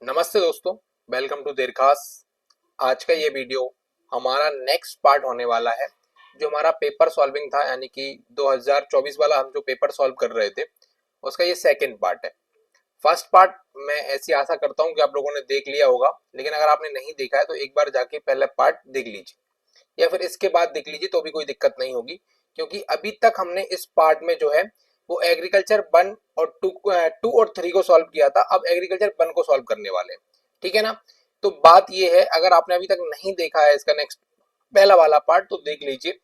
नमस्ते दोस्तों, welcome to देरखास। आज का ये वीडियो हमारा नेक्स्ट पार्ट होने वाला है। जो हमारा पेपर सॉल्विंग था, यानी कि 2024 वाला हम जो पेपर सॉल्व कर रहे थे, उसका ये सेकंड पार्ट है। फर्स्ट पार्ट मैं ऐसी आशा करता हूँ कि आप लोगों ने देख लिया होगा, लेकिन अगर आपने नहीं देखा है तो एक बार जाके पहले पार्ट देख लीजिए या फिर इसके बाद देख लीजिए, तो भी कोई दिक्कत नहीं होगी। क्योंकि अभी तक हमने इस पार्ट में जो है वो एग्रीकल्चर 1 और 2 और 3 को सॉल्व किया था। अब एग्रीकल्चर 1 को सॉल्व करने वाले हैं, ठीक है ना। तो बात ये है, अगर आपने अभी तक नहीं देखा है इसका नेक्स्ट पहला वाला पार्ट तो देख लीजिए।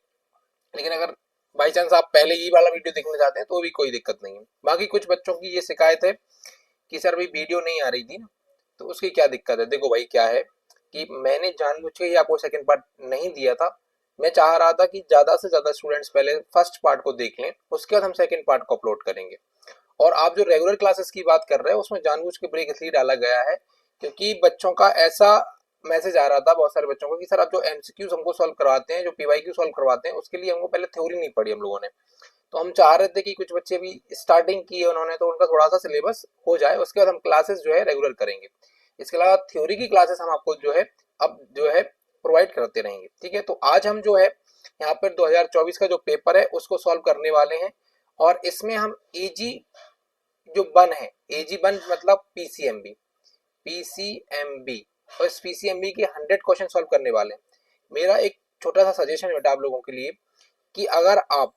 लेकिन अगर बाई चांस आप पहले ये वाला वीडियो देखना चाहते हैं तो भी कोई दिक्कत नहीं है। बाकी कुछ बच्चों की ये शिकायत है कि सर भाई वीडियो नहीं आ रही थी ना, तो उसकी क्या दिक्कत है। देखो भाई, क्या है कि मैंने जानबूझ के ही आपको सेकंड पार्ट नहीं दिया था। मैं चाह रहा था कि ज्यादा से ज्यादा स्टूडेंट्स पहले फर्स्ट पार्ट को देख लें, उसके बाद हम सेकंड पार्ट को अपलोड करेंगे। और आप जो रेगुलर क्लासेस की बात कर रहे हैं उसमें जानबूझ के ब्रेक इसलिए डाला गया है क्योंकि बच्चों का ऐसा मैसेज आ रहा था, बहुत सारे बच्चों को, कि सर आप जो एमसीक्यूज हमको सॉल्व करवाते हैं, जो पीवाईक्यू सॉल्व करवाते हैं, उसके लिए हमको पहले थ्योरी नहीं पढ़ी हम लोगों ने। तो हम चाह रहे थे कि कुछ बच्चे भी स्टार्टिंग की है उन्होंने, तो उनका थोड़ा सा सिलेबस हो जाए, उसके बाद हम क्लासेस जो है रेगुलर करेंगे। इसके अलावा थ्योरी की क्लासेस हम आपको जो है अब जो है प्रोवाइड करते रहेंगे, ठीक है। तो आज हम जो है यहाँ पर 2024 का जो पेपर है उसको सॉल्व करने वाले हैं। और इसमें हम एजी जो वन है, एजी वन मतलब पीसीएमबी, पीसीएमबी, और इस पीसीएमबी के 100 क्वेश्चन सॉल्व करने वाले हैं। मेरा एक छोटा सा सजेशन बेटा आप लोगों के लिए, कि अगर आप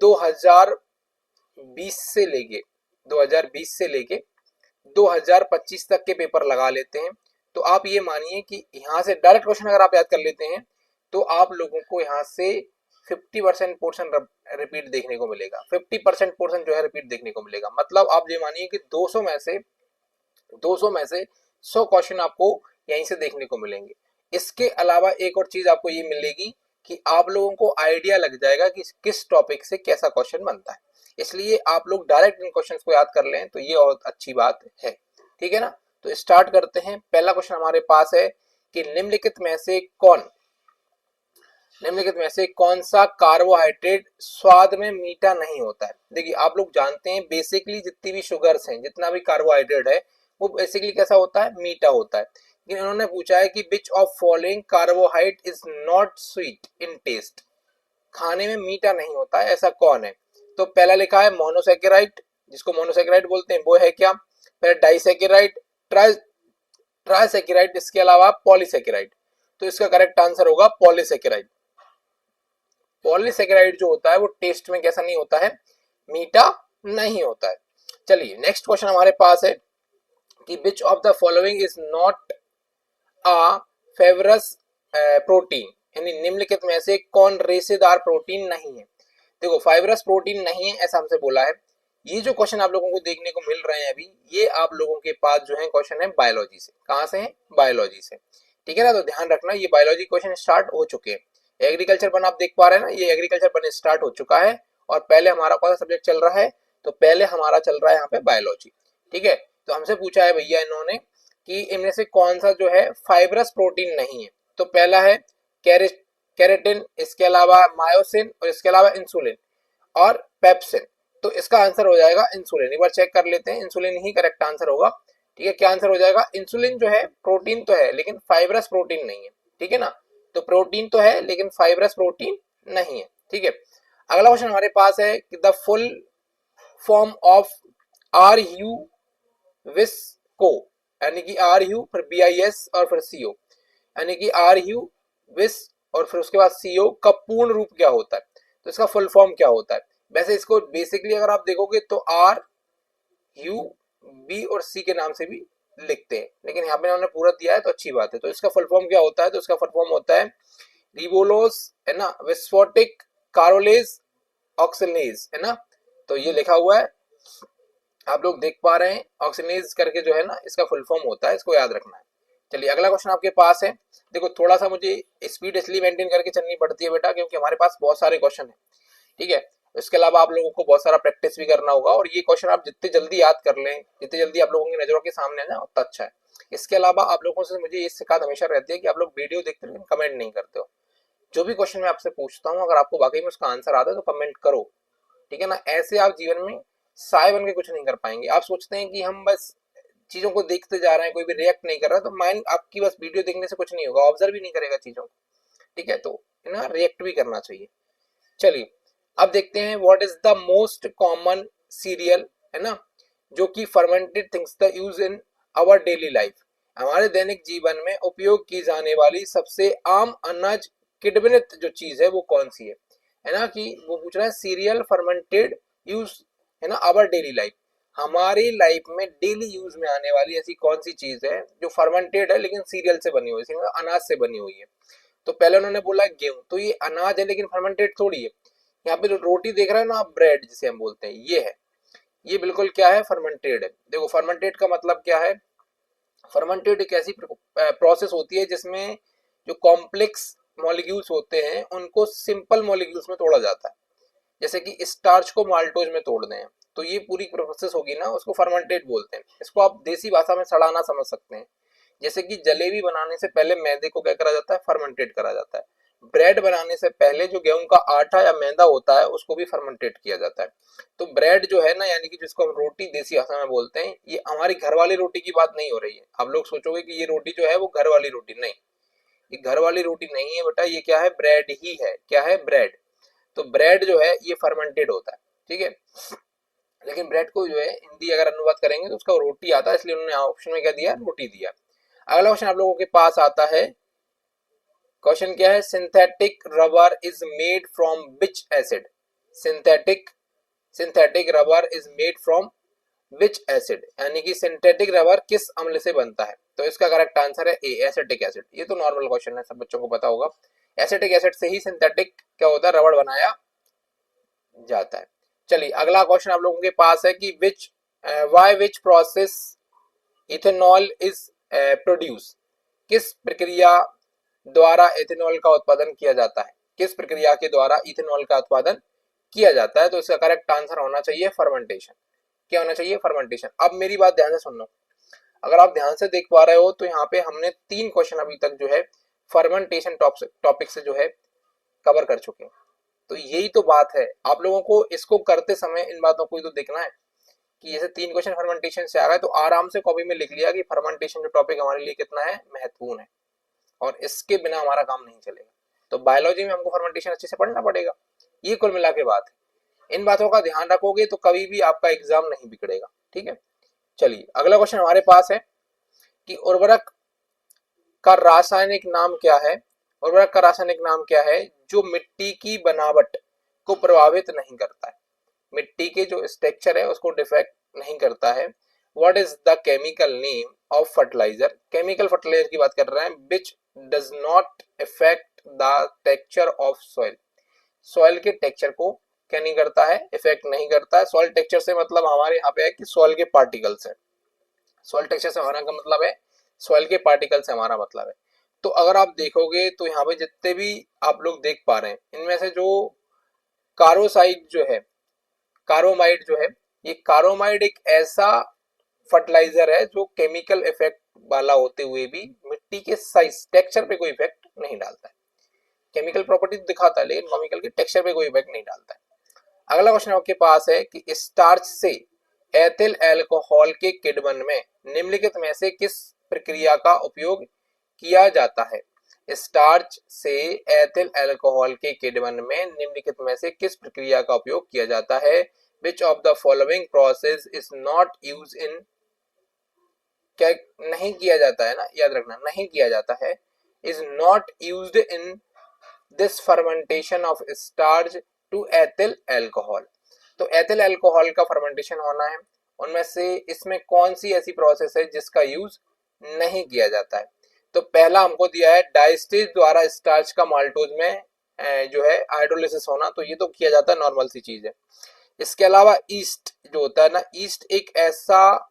2020 से लेके 2020 से लेके 2025 तक के पेपर लगा लेते हैं, तो आप ये मानिए कि यहाँ से डायरेक्ट क्वेश्चन अगर आप याद कर लेते हैं तो आप लोगों को यहाँ से 50% पोर्शन रिपीट देखने को मिलेगा। 50% पोर्शन जो है रिपीट देखने को मिलेगा। मतलब आप ये मानिए कि 200 में से 100 क्वेश्चन आपको यहीं से देखने को मिलेंगे। इसके अलावा एक और चीज आपको ये मिलेगी कि आप लोगों को आइडिया लग जाएगा कि किस टॉपिक से कैसा क्वेश्चन बनता है। इसलिए आप लोग डायरेक्ट इन क्वेश्चंस को याद कर लें तो ये बहुत अच्छी बात है, ठीक है ना। तो स्टार्ट करते हैं। पहला क्वेश्चन हमारे पास है कि निम्नलिखित में से कौन सा कार्बोहाइड्रेट स्वाद में मीठा नहीं होता है। देखिए, आप लोग जानते हैं बेसिकली जितनी भी शुगर्स हैं, जितना भी कार्बोहाइड्रेट है, वो बेसिकली कैसा होता है, मीठा होता है। लेकिन इन्होंने पूछा है कि which of following carbohydrate is not sweet in taste, खाने में मीठा नहीं होता है, ऐसा कौन है। तो पहला लिखा है मोनोसेकेराइड, जिसको मोनोसेकेराइड बोलते हैं, वो है क्या। पहले डाइसेकेराइड, ट्राइसेकेराइड, इसके अलावा पॉलीसेकेराइड। तो इसका करेक्ट आंसर होगा पॉलीसेकेराइड। पॉलीसेकेराइड जो होता है वो टेस्ट में कैसा नहीं होता है, मीठा नहीं होता है। चलिए नेक्स्ट क्वेश्चन हमारे पास है कि which of the following is not a fibrous protein, यानी निम्नलिखित में से कौन रेशेदार प्रोटीन नहीं है। देखो, फाइबरस प्रोटीन नहीं है ऐसा हमसे बोला है। ये जो क्वेश्चन आप लोगों को देखने को मिल रहे हैं अभी, ये आप लोगों के पास जो है क्वेश्चन है बायोलॉजी से। कहां से है, बायोलॉजी से, ठीक है ना। तो ध्यान रखना, ये बायोलॉजी क्वेश्चन स्टार्ट हो चुके हैं। एग्रीकल्चर वन आप देख पा रहे हैं ना, ये एग्रीकल्चर वन स्टार्ट हो चुका है। और पहले हमारा कौन सा सब्जेक्ट चल रहा है, तो पहले हमारा चल रहा है यहाँ पे बायोलॉजी, ठीक है। तो हमसे पूछा है भैया इन्होंने कि इनमें से कौन सा जो है फाइबरस प्रोटीन नहीं है। तो पहला है कैरेटिन, इसके अलावा मायोसिन, और इसके अलावा इंसुलिन और पेप्सिन। तो इसका आंसर हो जाएगा इंसुलिन। एक बार चेक कर लेते हैं, इंसुलिन ही करेक्ट आंसर होगा, ठीक है। क्या आंसर हो जाएगा, इंसुलिन जो है प्रोटीन तो है लेकिन फाइबरस प्रोटीन नहीं है, ठीक है ना। तो प्रोटीन तो है लेकिन फाइबरस प्रोटीन नहीं है, ठीक है। अगला क्वेश्चन हमारे पास है कि the full form of RuBisCO, यानी कि आर यू फिर बी आई एस और फिर सीओ, यानी कि आर यू विस और फिर उसके बाद सीओ का पूर्ण रूप क्या होता है। तो इसका फुल फॉर्म क्या होता है। वैसे इसको बेसिकली अगर आप देखोगे तो आर यू बी और सी के नाम से भी लिखते हैं, लेकिन यहाँ पे उन्होंने पूरा दिया है तो अच्छी बात है। तो इसका फुल फॉर्म क्या होता है, तो इसका फुल फॉर्म होता है रिबोलोज, है ना, विस्फोटिक कारोलेज ऑक्सिनेज, है ना। तो ये लिखा हुआ है, आप लोग देख पा रहे हैं, ऑक्सिनेज करके जो है ना इसका फुल फॉर्म होता है, इसको याद रखना है। चलिए अगला क्वेश्चन आपके पास है। देखो, थोड़ा सा मुझे स्पीड इसलिए मेंटेन करके चलनी पड़ती है बेटा क्योंकि हमारे पास बहुत सारे क्वेश्चन है, ठीक है। इसके अलावा आप लोगों को बहुत सारा प्रैक्टिस भी करना होगा, और ये क्वेश्चन आप जितने जल्दी याद कर लें, जितने जल्दी आप लोगों की नजरों के सामने आ जाए उतना अच्छा है। इसके अलावा आप लोगों से मुझे ये शिकायत हमेशा रहती है कि आप लोग वीडियो देखते हो लेकिन कमेंट नहीं करते हो। जो भी क्वेश्चन मैं आपसे पूछता हूँ, अगर आपको वाकई में उसका आंसर आता है तो कमेंट करो, ठीक है ना। ऐसे आप जीवन में साय बन के कुछ नहीं कर पाएंगे। आप सोचते हैं कि हम बस चीजों को देखते जा रहे हैं, कोई भी रिएक्ट नहीं कर रहा, तो माइंड आपकी बस वीडियो देखने से कुछ नहीं होगा, ऑब्जर्व भी नहीं करेगा चीजों को, ठीक है, तो ना रिएक्ट भी करना चाहिए। चलिए अब देखते हैं what is the most common cereal, है ना, जो कि fermented things the use in our daily life, हमारे दैनिक जीवन में उपयोग की जाने वाली सबसे आम अनाज किडबनित जो चीज है वो कौन सी है ना, कि वो पूछ रहा है सीरियल फर्मेंटेड यूज, है ना, आवर डेली लाइफ, हमारी लाइफ में डेली यूज में आने वाली ऐसी कौन सी चीज है जो फर्मेंटेड है लेकिन सीरियल से बनी हुई है, अनाज से बनी हुई है। तो पहले उन्होंने बोला गेहूं, तो ये अनाज है लेकिन फर्मेंटेड थोड़ी है। यहाँ पे जो रोटी देख रहे हैं ना आप, ब्रेड जिसे हम बोलते हैं, ये है, ये बिल्कुल क्या है, फर्मेंटेड है। देखो फर्मेंटेड का मतलब क्या है, फर्मेंटेड एक ऐसी प्रोसेस होती है जिसमें जो कॉम्प्लेक्स मॉलिक्यूल्स होते हैं उनको सिंपल मॉलिक्यूल्स में तोड़ा जाता है, जैसे कि स्टार्च को माल्टोज में तोड़ दें, तो ये पूरी प्रोसेस होगी ना, उसको फर्मेंटेड बोलते हैं। इसको आप देसी भाषा में सड़ाना समझ सकते हैं, जैसे कि जलेबी बनाने से पहले मैदे को क्या करा जाता है, फर्मेंटेड करा जाता है। ब्रेड बनाने से पहले जो गेहूं का आटा या मैदा होता है उसको भी फर्मेंटेड किया जाता है। तो ब्रेड जो है ना, यानी कि जिसको हम रोटी देसी भाषा में बोलते हैं, ये हमारी घर वाली रोटी की बात नहीं हो रही है। आप लोग सोचोगे कि ये रोटी जो है वो घर वाली रोटी, नहीं, ये घर वाली रोटी नहीं है बेटा, ये क्या है, ब्रेड ही है। क्या है, ब्रेड। तो ब्रेड जो है ये फर्मेंटेड होता है, ठीक है, लेकिन ब्रेड को जो है हिंदी अगर अनुवाद करेंगे तो उसका रोटी आता है, इसलिए उन्होंने ऑप्शन में क्या दिया, रोटी दिया। अगला क्वेश्चन आप लोगों के पास आता है, क्वेश्चन क्या है, synthetic rubber is made from which acid, synthetic rubber is made from which acid, यानी कि सिंथेटिक रबर किस अम्ल से बनता है। तो इसका करेक्ट आंसर है ए, एसिटिक एसिड। ये तो नॉर्मल क्वेश्चन है, सब बच्चों को पता होगा, एसिटिक एसिड से ही सिंथेटिक क्या होता है, रबर बनाया जाता है। चलिए अगला क्वेश्चन आप लोगों के पास है कि which why which process ethanol is produce, किस प्रक्रिया द्वारा इथेनॉल का उत्पादन किया जाता है, किस प्रक्रिया के द्वारा इथेनॉल का उत्पादन किया जाता है। तो इसका करेक्ट आंसर होना चाहिए फर्मेंटेशन। क्या होना चाहिए, फर्मेंटेशन। अब मेरी बात ध्यान से सुनना, अगर आप ध्यान से देख पा रहे हो तो यहाँ पे हमने 3 क्वेश्चन अभी तक जो है फर्मेंटेशन टॉपिक से जो है कवर कर चुके हैं। तो यही तो बात है, आप लोगों को इसको करते समय इन बातों को ही तो देखना है कि जैसे 3 क्वेश्चन फर्मेंटेशन से आ गए तो आराम से कॉपी में लिख लिया कि फर्मेंटेशन जो टॉपिक हमारे लिए कितना है, महत्वपूर्ण है, और इसके बिना हमारा काम नहीं चलेगा। तो बायोलॉजी में हमको फर्मेंटेशन अच्छे से पढ़ना पड़ेगा, ये कुल मिला के बात है। इन बातों का ध्यान रखोगे तो कभी भी आपका एग्जाम नहीं बिगड़ेगा, ठीक है। चलिए अगला क्वेश्चन हमारे पास है कि उर्वरक का रासायनिक नाम क्या है, उर्वरक का रासायनिक नाम क्या है जो मिट्टी की बनावट को प्रभावित नहीं करता है, मिट्टी के जो स्ट्रक्चर है उसको डिफेक्ट नहीं करता है। What is the chemical name of fertilizer, chemical fertilizer की बात कर रहे हैं, which does not effect the texture of soil, soil के टेक्सचर को क्या नहीं करता है, इफेक्ट नहीं करता है। सॉइल टेक्सचर से मतलब हमारे यहाँ पे है कि सॉइल के पार्टिकल्स है, सॉइल टेक्सचर से हमारा का मतलब है सॉइल के पार्टिकल से हमारा मतलब है। तो अगर आप देखोगे तो यहाँ पे जितने भी आप लोग देख पा रहे हैं इनमें से जो कारोसाइड जो है, कारोमाइड जो है, ये कारोमाइड एक ऐसा फर्टिलाइजर है जो केमिकल इफेक्ट वाला होते हुए भी मिट्टी के साइज टेक्सचर पे कोई इफेक्ट नहीं डालता है, केमिकल प्रॉपर्टी दिखाता है लेकिन केमिकल के टेक्सचर पे कोई इफेक्ट नहीं डालता है। अगला क्वेश्चन आपके पास है कि स्टार्च से एथिल अल्कोहल के किण्वन में निम्नलिखित में से किस प्रक्रिया का उपयोग किया जाता है, स्टार्च से एथिल अल्कोहल के किण्वन में निम्नलिखित में से किस प्रक्रिया का उपयोग किया जाता है। Which of the following process is not use in, क्या नहीं किया जाता है ना, याद रखना, नहीं किया जाता है, is not used in this fermentation of starch to ethyl alcohol. तो एथिल अल्कोहल का फर्मेंटेशन होना है, उनमें से इसमें कौन सी ऐसी प्रोसेस है जिसका यूज नहीं किया जाता है। तो पहला हमको दिया है डायस्टेज द्वारा स्टार्च का माल्टोज में जो है हाइड्रोलिसिस होना, तो ये तो किया जाता है, नॉर्मल सी चीज है। इसके अलावा ईस्ट जो होता है ना, ईस्ट एक ऐसा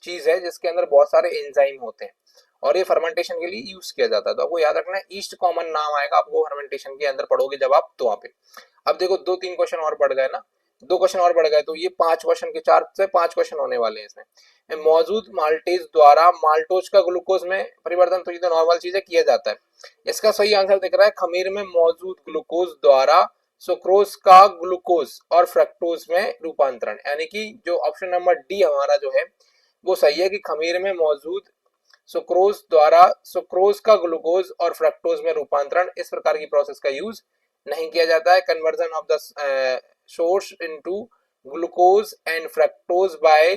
चीज है जिसके अंदर बहुत सारे एंजाइम होते हैं और ये फर्मेंटेशन के लिए यूज किया जाता है। तो आपको याद रखना है ईस्ट कॉमन नाम आएगा आपको फर्मेंटेशन के अंदर पढ़ोगे जब आप, तो वहां पे अब देखो 2-3 क्वेश्चन और बढ़ गए ना, 2 क्वेश्चन और बढ़ गए, तो ये 5 क्वेश्चन के 4 से 5 क्वेश्चन होने वाले हैं इसमें। मौजूद माल्टेज द्वारा माल्टोज का ग्लूकोज में परिवर्तन, तो ये तो नॉर्मल चीज है, किया जाता है। इसका सही आंसर दिख रहा है खमीर में मौजूद ग्लूकोज द्वारा सुक्रोज का ग्लूकोज और फ्रक्टोज में रूपांतरण, यानी कि जो ऑप्शन नंबर डी हमारा जो है वो सही है कि खमीर में मौजूद सुक्रोज द्वारा सुक्रोज का ग्लूकोज और फ्रक्टोज में रूपांतरण, इस प्रकार की प्रोसेस का यूज नहीं किया जाता है। Conversion of the source into glucose and fructose by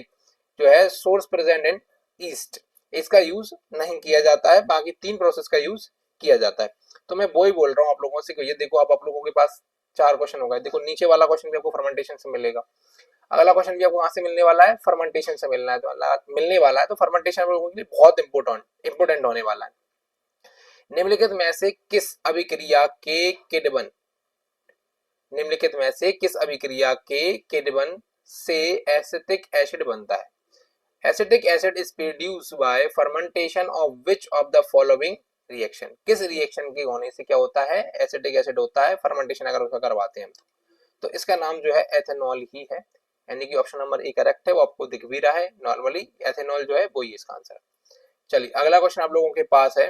जो है सोर्स प्रेजेंट इन ईस्ट, इसका यूज नहीं किया जाता है। बाकी 3 प्रोसेस का यूज किया जाता है। तो मैं वो ही बोल रहा हूँ आप लोगों से कि ये देखो आप लोगों के पास 4 क्वेश्चन हो गए। देखो नीचे वाला क्वेश्चन भी आपको फर्मेंटेशन से मिलेगा, अगला क्वेश्चन भी आपको कहां से मिलने वाला है, फर्मेंटेशन से मिलना है, तो मिलने वाला है। तो फर्मेंटेशन लोगों के लिए बहुत इंपोर्टेंट होने वाला है। निम्नलिखित में से किस अभिक्रिया के किण्वन, निम्नलिखित में से किस अभिक्रिया के किण्वन से एसिटिक एसिड बनता है? Acetic acid is produced by fermentation of which of the following reaction, किस रिएक्शन के होने से क्या होता है, एसिटिक एसिड होता है, फर्मेंटेशन अगर उसका करवाते हैं तो इसका नाम जो है एथेनॉल ही है। यानी कि ऑप्शन नंबर ए करेक्ट है, वो आपको दिख भी रहा है नॉर्मली, एथेनॉल जो है वो ही इसका आंसर है। चलिए अगला क्वेश्चन आप लोगों के पास है,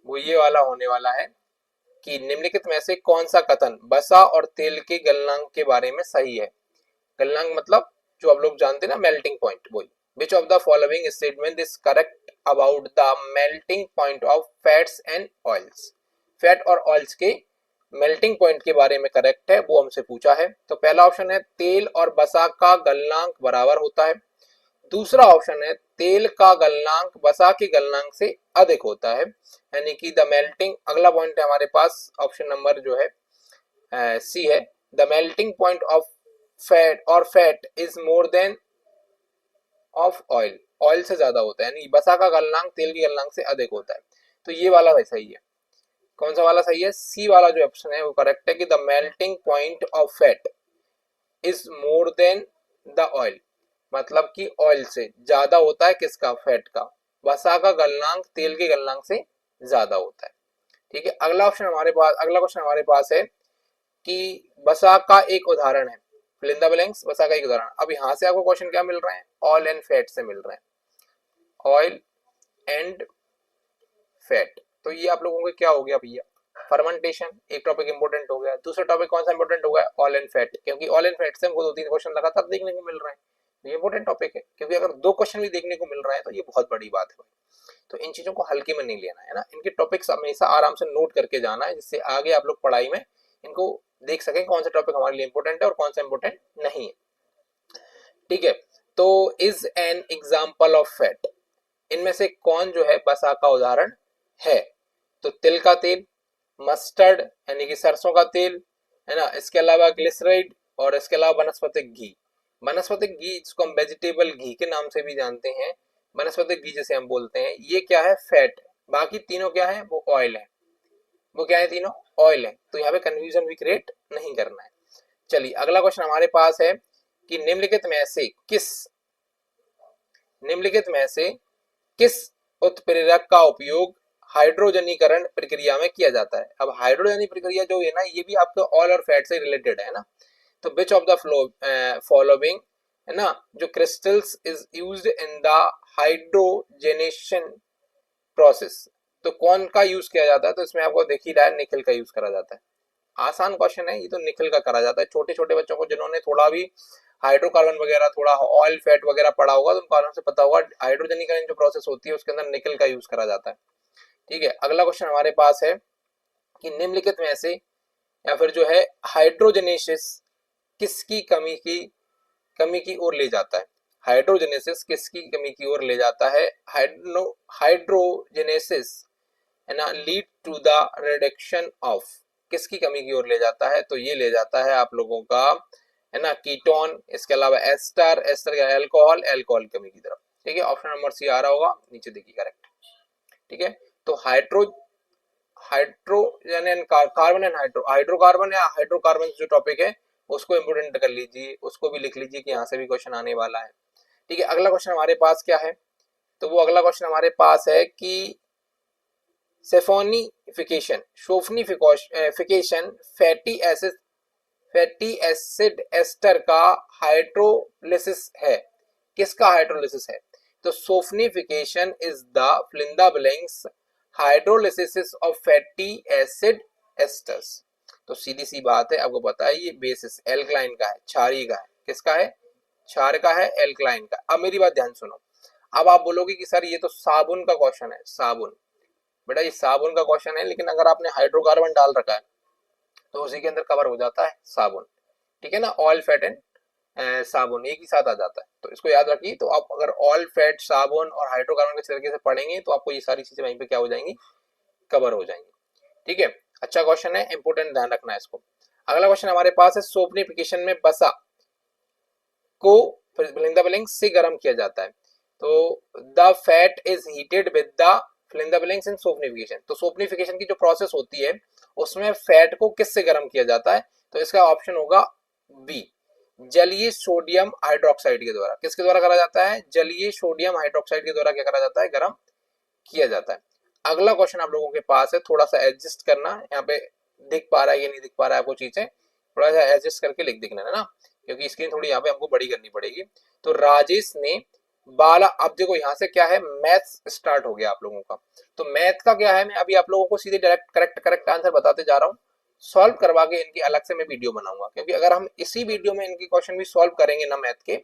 वो ये वाला होने वाला है कि निम्नलिखित में से कौन सा कथन वसा और तेल के गलनांक के बारे में सही है? गलनांक मतलब जो आप लोग जानते हैं ना, मेल्टिंग पॉइंट, वही। विच of the following statement is correct about the melting point of fats and oils, fat और ऑयल्स के मेल्टिंग पॉइंट के बारे में करेक्ट है, वो हमसे पूछा है। तो पहला ऑप्शन है तेल और वसा का गलनांक बराबर होता है। दूसरा ऑप्शन है तेल का गलनांक वसा के गलनांक से अधिक होता है, यानी कि द मेल्टिंग, अगला पॉइंट है हमारे पास ऑप्शन नंबर जो है सी है, the melting point of fat is more than of oil, oil से ज्यादा होता है, यानी वसा का गलनांक तेल के गलनांक से अधिक होता है। तो ये वाला सही है। कौन सा वाला सही है? सी वाला जो ऑप्शन है वो करेक्ट है कि the melting point of fat is more than the oil, मतलब कि ऑयल से ज्यादा होता है किसका, फैट का। वसा का गलनांक तेल के गलनांक से ज्यादा होता है। ठीक है, अगला ऑप्शन हमारे पास, अगला क्वेश्चन हमारे पास है कि वसा का एक उदाहरण है, फिल इन द ब्लैंक्स, वसा का एक उदाहरण। अब यहाँ से आपको क्वेश्चन क्या मिल रहे हैं, ऑयल एंड फैट से मिल रहे हैं, ऑयल एंड फैट। तो ये आप लोगों को क्या हो गया भैया, फर्मेंटेशन एक टॉपिक इंपोर्टेंट हो गया। दूसरा टॉपिक कौन सा इंपोर्टेंट हो गया, ऑयल एंड फैट, क्योंकि ऑयल एंड फैट से हमको 2-3 क्वेश्चन लगातार देखने को मिल रहे हैं। ये इंपोर्टेंट टॉपिक है, क्योंकि अगर 2 क्वेश्चन भी देखने को मिल रहा है तो ये बहुत बड़ी बात है। तो इन चीजों को हल्के में नहीं लेना है ना, इनके टॉपिक्स हमेशा आराम से नोट करके जाना है, जिससे आगे आप लोग पढ़ाई में इनको देख सकें कौन सा टॉपिक हमारे लिए इंपोर्टेंट है और कौन सा इंपोर्टेंट नहीं है। ठीक है, तो is an example of fat, इनमें से कौन जो है वसा का उदाहरण है? तो तिल का तेल, मस्टर्ड यानी कि सरसों का तेल है ना, इसके अलावा ग्लिसराइड और इसके अलावा वनस्पतिक घी। वनस्पतिक घी जिसको हम वेजिटेबल घी के नाम से भी जानते हैं, वनस्पतिक घी जैसे हम बोलते हैं, ये क्या है, फैट। बाकी तीनों क्या है, वो ऑयल है। वो क्या है, तीनों ऑयल है। तो यहाँ पे कंफ्यूजन भी क्रिएट नहीं करना है। चलिए अगला क्वेश्चन हमारे पास है कि निम्नलिखित में से किस उत्प्रेरक का उपयोग हाइड्रोजनीकरण प्रक्रिया में किया जाता है? अब हाइड्रोजनी प्रक्रिया जो है ना, ये भी आपके ऑयल और फैट से रिलेटेड है ना। तो विच ऑफ द फॉलोइंग है ना, जो crystals is used in the hydrogenation process, तो कौन का यूज किया जाता है? तो इसमें आपको देख ही रहा है, निकल का यूज करा जाता है। आसान क्वेश्चन है ये, तो निकल का करा जाता है। छोटे छोटे बच्चों को जिन्होंने थोड़ा भी हाइड्रोकार्बन वगैरह, थोड़ा ऑयल फैट वगैरह पढ़ा होगा, तो उनको आराम से पता होगा हाइड्रोजनीकरण जो प्रोसेस होती है उसके अंदर निकल का यूज करा जाता है। ठीक है, अगला क्वेश्चन हमारे पास है कि निम्नलिखित में से या फिर जो है हाइड्रोजनेसिस किसकी कमी की ओर ले जाता है? हाइड्रोजनेसिस किसकी कमी की ओर ले जाता है? हाइड्रोजनेसिस है ना, lead to the reduction of, किसकी कमी की ओर ले जाता है? तो ये ले जाता है आप लोगों का है ना, कीटोन, इसके अलावा एस्टर, एस्टर का अल्कोहल, अल्कोहल की कमी की तरफ। ठीक है, ऑप्शन नंबर सी आ रहा होगा नीचे, देखिए करेक्ट। ठीक है, तो हाइड्रोजन कार्बन एंड हाइड्रोकार्बन या हाइड्रोकार्बन जो टॉपिक है उसको इंपोर्टेंट कर लीजिए, उसको भी लिख लीजिए कि यहाँ से भी क्वेश्चन आने वाला है। ठीक है, अगला क्वेश्चन हमारे पास क्या है? तो वो अगला क्वेश्चन हमारे पास है कि सोफनिफिकेशन फैटी एसिड एस्टर का हाइड्रोलिसिस है। किसका हाइड्रोलिसिस है? तो saponification is the fill in the blanks hydrolysis of fatty acid esters. तो सीधी सी बात है, आपको पता है ये बेसिस एल्कलाइन का है, क्षारीय का है। किसका है? क्षार का है, एल्कलाइन का। अब मेरी बात ध्यान सुनो, अब आप बोलोगे कि सर ये तो साबुन का क्वेश्चन है, साबुन, बेटा ये साबुन का क्वेश्चन है, लेकिन अगर आपने हाइड्रोकार्बन डाल रखा है तो उसी के अंदर कवर हो जाता है साबुन, ठीक है ना, ऑयल फैट एंड साबुन एक ही साथ आ जाता है, तो इसको याद रखिए। तो आप अगर ऑयल फैट साबुन और हाइड्रोकार्बन के तरीके से पढ़ेंगे तो आपको ये सारी चीजें वहीं पे क्या हो जाएंगी, कवर हो जाएंगी, ठीक है। अच्छा क्वेश्चन है, इंपोर्टेंट, ध्यान रखना है इसको। अगला क्वेश्चन हमारे पास है, सोपनिफिकेशन में बसा को फिलिंग द ब्लैंक्स से गर्म किया जाता है, तो the fat is heated with the filling the blanks in saponification. तो सोपनिफिकेशन की जो प्रोसेस होती है उसमें फैट को किससे गर्म किया जाता है, तो इसका ऑप्शन होगा बी, जलीय सोडियम हाइड्रोक्साइड के द्वारा। किसके द्वारा करा जाता है, जलीय सोडियम हाइड्रोक्साइड के द्वारा क्या करा जाता है, गर्म किया जाता है। अगला क्वेश्चन आप लोगों के पास है, थोड़ा सा एडजस्ट करना, यहाँ पे दिख पा रहा है या नहीं दिख पा रहा है आपको चीजें, थोड़ा सा एडजस्ट करके लिख देना है ना, क्योंकि स्क्रीन थोड़ी यहाँ पे हमको बड़ी करनी पड़ेगी। तो राजेश ने 12, अब देखो यहाँ से क्या है, मैथ्स स्टार्ट हो गया आप लोगों का। तो मैथ का क्या है, मैं अभी आप लोगों को सीधे डायरेक्ट करेक्ट आंसर बताते जा रहा हूँ, सॉल्व करवा के इनकी अलग से मैं वीडियो बनाऊंगा, क्योंकि अगर हम इसी वीडियो में इनके क्वेश्चन भी सॉल्व करेंगे ना मैथ के,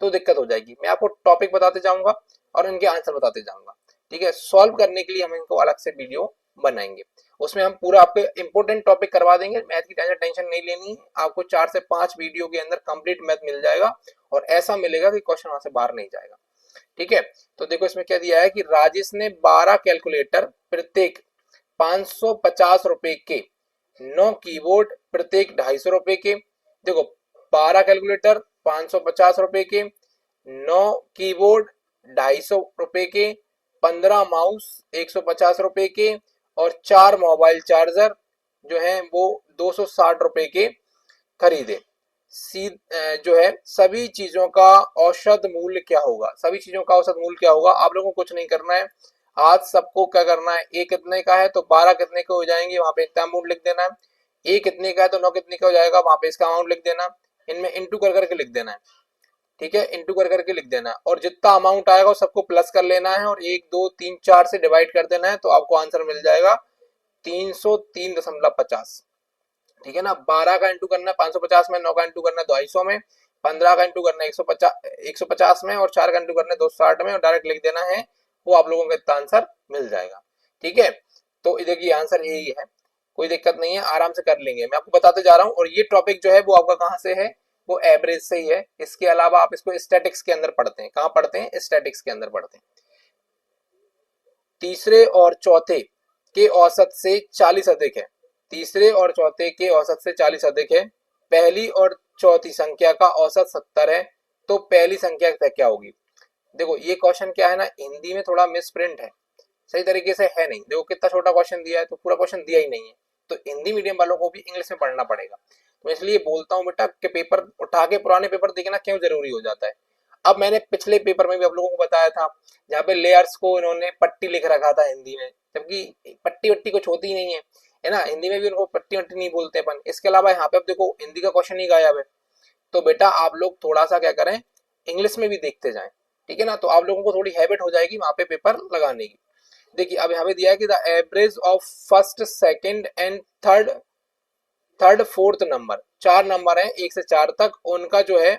तो दिक्कत हो जाएगी। मैं आपको टॉपिक बताते जाऊंगा और इनके आंसर बताते जाऊंगा, ठीक है। सॉल्व करने के लिए हम इनको अलग से वीडियो बनाएंगे, उसमें हम पूरा आपको इंपोर्टेंट टॉपिक करवा देंगे। मैथ की टेंशन नहीं लेनी है, आपको 4 से 5 वीडियो के अंदर कंप्लीट मैथ मिल जाएगा, और ऐसा मिलेगा कि क्वेश्चन वहां से बाहर नहीं जाएगा, ठीक है। तो देखो इसमें क्या दिया है कि राजेश ने 12 कैलकुलेटर प्रत्येक 550 रुपए के, 9 कीबोर्ड प्रत्येक 250 रुपए के, देखो 12 कैलकुलेटर 550 रुपए के, 9 कीबोर्ड 250 रुपए के, 15 माउस 150 रुपए के, और 4 मोबाइल चार्जर जो है वो 260 रुपए के खरीदे। जो है सभी चीजों का औसत मूल्य क्या होगा, सभी चीजों का औसत मूल्य क्या होगा। आप लोगों को कुछ नहीं करना है, आज सबको क्या करना है, ए कितने का है तो 12 कितने के हो जाएंगे, वहां पे इतना अमाउंट लिख देना है, ए कितने का है तो 9 कितने का हो जाएगा, वहां पे इसका अमाउंट लिख देना, इनमें इंटू कर करके लिख देना है, ठीक है, इंटू कर करके लिख देना है, और जितना अमाउंट आएगा वो सबको प्लस कर लेना है, और 1 2 3 4 से डिवाइड कर देना है, तो आपको आंसर मिल जाएगा 303.50, ठीक है ना। 12 का इंटू करना है 550 में, 9 का इंटू करना है 250 में, 15 का इंटू करना है 150 में, और 4 का इंटू करना है 260 में, और डायरेक्ट लिख देना है, वो आप लोगों को इतना आंसर मिल जाएगा, ठीक है। तो देखिए आंसर यही है, कोई दिक्कत नहीं है, आराम से कर लेंगे, मैं आपको बताते जा रहा हूँ। और ये टॉपिक जो है वो आपका कहाँ से है, वो एवरेज से ही है। इसके अलावा आप इसको स्टैटिक्स के अंदर पढ़ते हैं, कहाँ पढ़ते हैं, स्टैटिक्स के अंदर पढ़ते हैं। तीसरे और चौथे के औसत से 40 अधिक है, तीसरे और चौथे के औसत से 40 अधिक है, पहली और चौथी संख्या का औसत 70 है, तो पहली संख्या क्या होगी। देखो ये क्वेश्चन क्या है ना, हिंदी में थोड़ा मिसप्रिंट है, सही तरीके से है नहीं। देखो कितना छोटा क्वेश्चन दिया है, तो पूरा क्वेश्चन दिया ही नहीं है, तो हिंदी मीडियम वालों को भी इंग्लिश में पढ़ना पड़ेगा। तो इसलिए बोलता हूँ बेटा कि पेपर उठा के पुराने पेपर देखना क्यों जरूरी हो जाता है। अब मैंने पिछले पेपर में भी आप लोगों को बताया था, जहाँ पे लेयर्स को इन्होंने पट्टी लिख रखा था हिंदी में, जबकि पट्टी वट्टी कुछ होती ही नहीं है ना, हिंदी में भी उनको पट्टी वट्टी नहीं बोलते अपन। इसके अलावा यहाँ पे अब देखो हिंदी का क्वेश्चन ही गायब है, तो बेटा आप लोग थोड़ा सा क्या करें, इंग्लिश में भी देखते जाएं, ठीक है ना, तो आप लोगों को थोड़ी हैबिट हो जाएगी वहां पे पेपर लगाने की। देखिए अब हमें दिया है कि the average of first second and third fourth number, 4 number है 1 से 4 तक, उनका जो है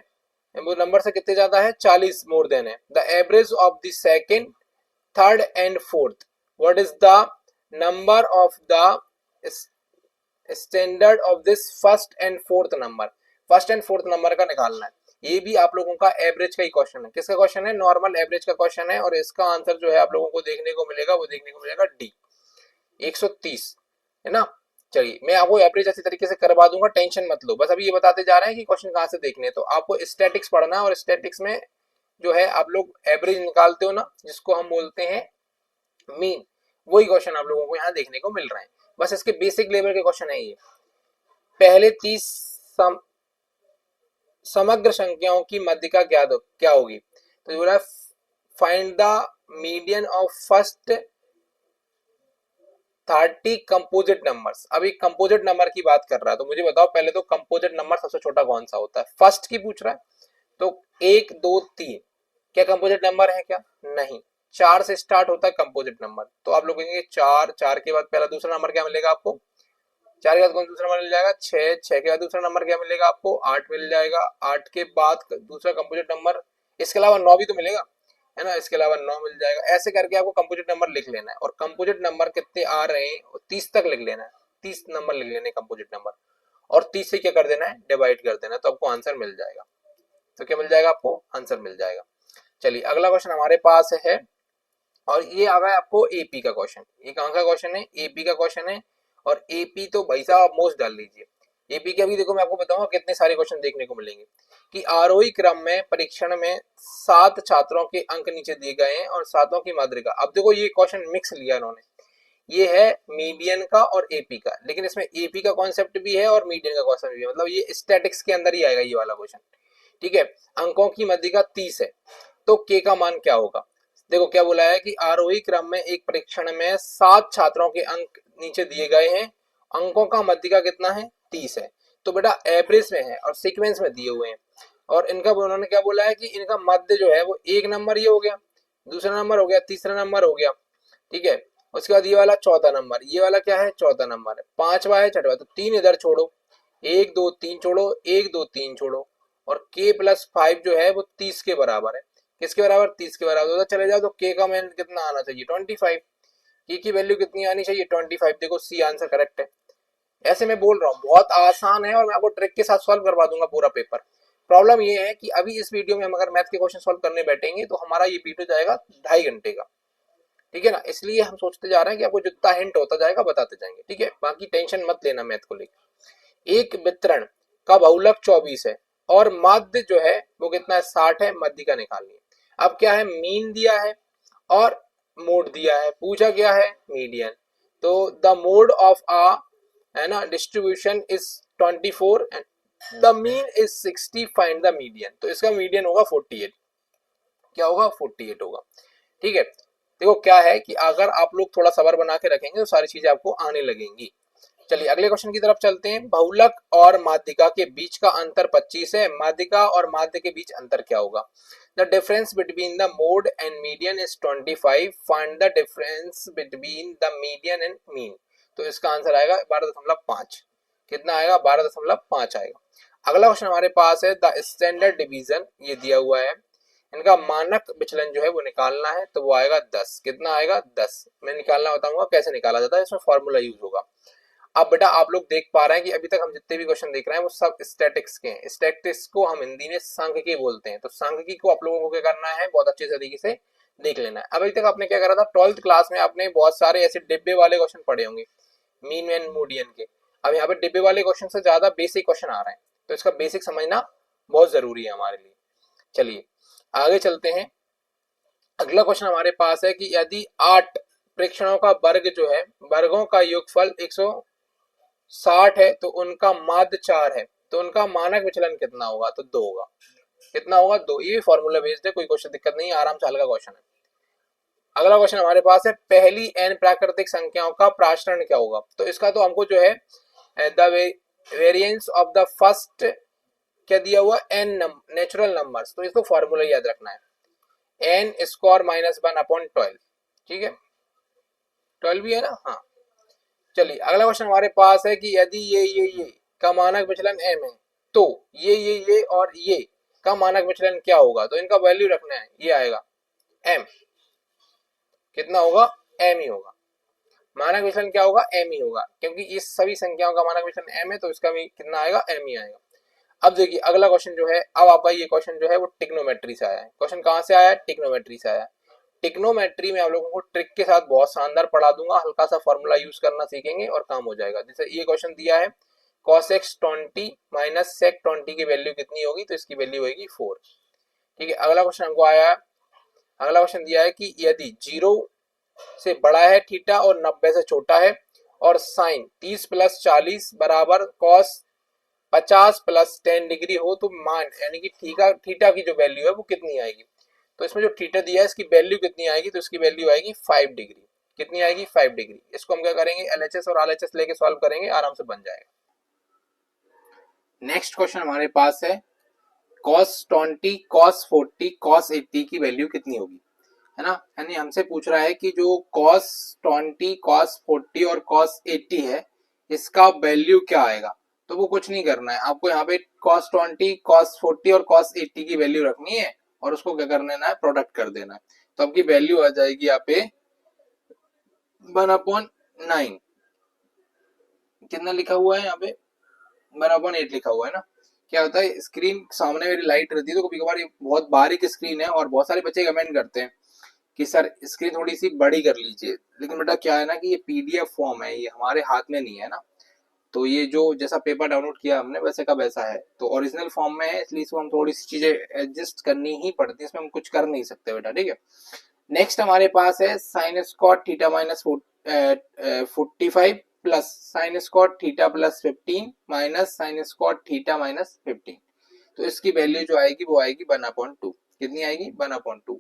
वो नंबर से कितने ज्यादा है, 40 मोर देन है। The average of the second third and fourth, what is the number of the standard of this first and fourth number, first and fourth number का निकालना है। ये भी आप लोगों का एवरेज का ही क्वेश्चन है, किसका क्वेश्चन है, नॉर्मल एवरेज का क्वेश्चन है, और इसका आंसर जो है आप लोगों को देखने को मिलेगा, वो देखने को मिलेगा डी 130, है ना। चलिए मैं आपको एवरेज अच्छी तरीके से करवा दूंगा, टेंशन मत लो, बस अभी ये बताते जा रहे हैं कि क्वेश्चन कहाँ से देखने हैं। तो आपको स्टैटिक्स पढ़ना है, और स्टैटिक्स में जो है आप लोग एवरेज निकालते हो ना, जिसको हम बोलते हैं मीन, वही क्वेश्चन आप लोगों को यहाँ देखने को मिल रहे हैं। बस इसके बेसिक लेवल के क्वेश्चन है ये। पहले 30 समग्र संख्याओं की मध्यिका क्या होगी, तो बोला find the median of first 30 composite numbers. अभी कंपोजिट नंबर की बात कर रहा है, तो मुझे बताओ पहले तो कंपोजिट नंबर सबसे छोटा कौन सा होता है, फर्स्ट की पूछ रहा है, तो 1 2 3 क्या कंपोजिट नंबर है क्या, नहीं। 4 से स्टार्ट होता है कंपोजिट नंबर, तो आप लोग कहेंगे 4 के बाद पहला दूसरा नंबर क्या मिलेगा आपको 4 के बाद कौन सा दूसरा नंबर मिल जाएगा 6, 6 के बाद दूसरा नंबर क्या मिलेगा आपको 8 मिल जाएगा, 8 के बाद दूसरा कंपोजिट नंबर, इसके अलावा 9 भी तो मिलेगा, है ना, इसके अलावा 9 मिल जाएगा। ऐसे करके आपको कंपोजिट नंबर लिख लेना है, और कंपोजिट नंबर कितने आ रहे हैं 30 तक लिख लेना है, 30 नंबर लिख लेने कंपोजिट नंबर, और 30 से क्या कर देना है डिवाइड कर देना है, तो आपको आंसर मिल जाएगा। तो क्या मिल जाएगा आपको आंसर मिल जाएगा। चलिए अगला क्वेश्चन हमारे पास है, और ये आ गया आपको एपी का क्वेश्चन। ये कहाँ का क्वेश्चन है, एपी का क्वेश्चन है, और एपी तो भाई साहब मोस्ट डाल लीजिए। एपी के अभी देखो मैं आपको बताऊंगा कितने सारे क्वेश्चन देखने को मिलेंगे, कि आरोही क्रम में परीक्षण में 7 छात्रों के अंक नीचे दिए गए हैं और 7 की माध्यिका। अब देखो ये क्वेश्चन मिक्स लिया इन्होंने, ये है मीडियन का और एपी का, लेकिन इसमें एपी का कॉन्सेप्ट भी है और मीडियन का कॉन्सेप्ट भी है, मतलब ये स्टैटिक्स के अंदर ही आएगा ये वाला क्वेश्चन। ठीक है, अंकों की माध्यिका 30 है, तो के का मान क्या होगा। देखो क्या बोला है कि आरोही क्रम में एक परीक्षण में 7 छात्रों के अंक नीचे दिए गए हैं, अंकों का माध्यिका कितना है 30 है, तो बेटा एवरेज में है और सीक्वेंस में दिए हुए हैं, और इनका उन्होंने क्या बोला है कि इनका मध्य जो है वो 1 नंबर ये हो गया, दूसरा नंबर हो गया, तीसरा नंबर हो गया, ठीक है, उसके बाद ये वाला चौथा नंबर, ये वाला क्या है चौथा नंबर है, पांचवा है, छठवा, तो 3 इधर छोड़ो, 1 2 3 छोड़ो, 1 2 3 छोड़ो, और k प्लस 5 जो है वो 30 के बराबर है, किसके बराबर 30 के बराबर, उधर चले जाओ तो k का मान कितना आना चाहिए 25, k की वैल्यू कितनी आनी चाहिए 25, देखो सी आंसर करेक्ट है। ऐसे मैं बोल रहा हूँ बहुत आसान है, और मैं आपको ट्रिक के साथ सॉल्व करवा दूंगा पूरा पेपर। प्रॉब्लम ये है कि अभी इस वीडियो में हम अगर मैथ के क्वेश्चन सॉल्व करने बैठेंगे तो हमारा ये वीडियो जाएगा 2.5 घंटे का, ठीक है ना, इसलिए हम सोचते जा रहे हैं कि आपको जितना हिंट होता जाएगा बताते जाएंगे, ठीक है, बाकी टेंशन मत लेना मैथ को लेकर। एक वितरण का बहुलक 24 है और माध्य जो है वो कितना है 60 है, माध्यिका निकालनी है। अब क्या है मीन दिया है और मोड दिया है, पूछा क्या है मीडियन, तो द मोड ऑफ आ है ना distribution is 24 and the mean is 60, find the median, तो इसका मीडियन होगा 48, क्या होगा 48 होगा। ठीक है, देखो क्या है कि अगर आप लोग थोड़ा सबर बना के रखेंगे तो सारी चीजें आपको आने लगेंगी। चलिए अगले क्वेश्चन की तरफ चलते हैं। बहुलक और माध्यिका के बीच का अंतर 25 है, माध्यिका और माध्य के बीच अंतर क्या होगा। The difference between the mode and median is 25, find the difference between the median and mean, तो इसका आंसर आएगा 12.5, कितना आएगा 12.5 आएगा। अगला क्वेश्चन हमारे पास है द स्टैंडर्ड डिवीजन, ये दिया हुआ है, इनका मानक विचलन जो है वो निकालना है, तो वो आएगा 10, कितना आएगा 10, मैं निकालना बताऊंगा कैसे निकाला जाता है, इसमें फॉर्मूला यूज होगा। अब बेटा आप लोग देख पा रहे हैं कि अभी तक हम जितने भी क्वेश्चन देख रहे हैं वो सब स्टैटिक्स के हैं, स्टैटिक्स को हम हिंदी में सांख्यिकी बोलते हैं, तो सांख्यिकी को आप लोगों को क्या करना है बहुत अच्छे तरीके से देख लेना है। अभी तक आपने क्या करा था 12th क्लास में आपने बहुत सारे ऐसे डिब्बे वाले क्वेश्चन पढ़े होंगे मीन एंड मोडियन के, अब यहाँ पे डिब्बे वाले क्वेश्चन से ज्यादा बेसिक क्वेश्चन आ रहे हैं, तो इसका बेसिक समझना बहुत जरूरी है हमारे लिए। चलिए आगे चलते हैं। अगला क्वेश्चन हमारे पास है कि यदि 8 प्रेक्षणों का वर्ग जो है वर्गों का योगफल 160 है तो उनका माध्य 4 है, तो उनका मानक विचलन कितना होगा, तो 2 होगा, कितना होगा 2, ये फॉर्मूला बेस्ड है, कोई क्वेश्चन दिक्कत नहीं है, आराम से हल्का क्वेश्चन है। अगला क्वेश्चन हमारे पास है पहली n प्राकृतिक संख्याओं का प्राचरण क्या होगा, तो इसका तो हमको जो है the variance of the first क्या दिया हुआ n नेचुरल नंबर्स, तो इसको फॉर्मूला याद रखना है n स्क्वायर माइनस 1/12, ठीक है 12 भी है ना, हाँ। चलिए अगला क्वेश्चन हमारे पास है कि यदि ये का मानक विचलन m है तो ये और ये का मानक विचलन क्या होगा, तो इनका वैल्यू रखना है, ये आएगा m, कितना होगा m ही होगा, मानक विचलन क्या होगा m ही होगा, क्योंकि इस सभी संख्याओं का मानक विचलन m है तो इसका भी कितना आएगा m ही आएगा। अब देखिए अगला क्वेश्चन जो है, अब आपका ये क्वेश्चन जो है वो टिग्नोमेट्री से आया है, क्वेश्चन कहाँ से आया है टिग्नोमेट्री से आया है। टिग्नोमेट्री में आप लोगों को ट्रिक के साथ बहुत शानदार पढ़ा दूंगा, हल्का सा फॉर्मूला यूज करना सीखेंगे और काम हो जाएगा। जैसे ये क्वेश्चन दिया है cos x 20 माइनस sec 20 की वैल्यू कितनी होगी, तो इसकी वैल्यू होगी 4, ठीक है। अगला क्वेश्चन हमको आया है, अगला क्वेश्चन दिया है कि यदि 0 से बड़ा है थीटा और 90 से छोटा है और साइन 30 प्लस 40 बराबर cos 50 प्लस 10 डिग्री हो तो मान यानी कि थीटा की जो वैल्यू है वो कितनी आएगी, तो इसमें जो थीटा दिया है इसकी वैल्यू कितनी आएगी, तो इसकी वैल्यू आएगी 5 डिग्री, कितनी आएगी 5 डिग्री। इसको हम क्या करेंगे एलएचएस और आरएचएस लेके सॉल्व करेंगे, आराम से बन जाएगा। नेक्स्ट क्वेश्चन हमारे पास है cos 20 cos 40 cos 80 की वैल्यू कितनी होगी, है ना, यानी हमसे पूछ रहा है कि जो cos 20 cos 40 और cos 80 है इसका वैल्यू क्या आएगा। तो वो कुछ नहीं करना है आपको, यहाँ पे cos 20, cos 40 और cos 80 की वैल्यू रखनी है और उसको क्या कर देना है, प्रोडक्ट कर देना है। तो आपकी वैल्यू आ जाएगी यहाँ पे 1/9। कितना लिखा हुआ है यहाँ पे, 1/8 लिखा हुआ है ना। क्या होता है, स्क्रीन सामने मेरी लाइट रहती है तो कभी कभार ये बहुत बारीक स्क्रीन है और बहुत सारे बच्चे कमेंट करते हैं कि सर स्क्रीन थोड़ी सी बड़ी कर लीजिए, लेकिन बेटा क्या है ना कि ये पीडीएफ फॉर्म है, ये हमारे हाथ में नहीं है ना। तो ये जो जैसा पेपर डाउनलोड किया हमने वैसे का वैसा है, तो ओरिजिनल फॉर्म में है, इसलिए इसको हम थोड़ी सी चीजें एडजस्ट करनी ही पड़ती है, इसमें हम कुछ कर नहीं सकते बेटा, ठीक है। नेक्स्ट हमारे पास है sine square theta minus 45 plus sine square theta plus 15 minus sine square theta minus 15। तो इसकी वैल्यू जो आएगी वो आएगी 1/2। कितनी आएगी, 1/2।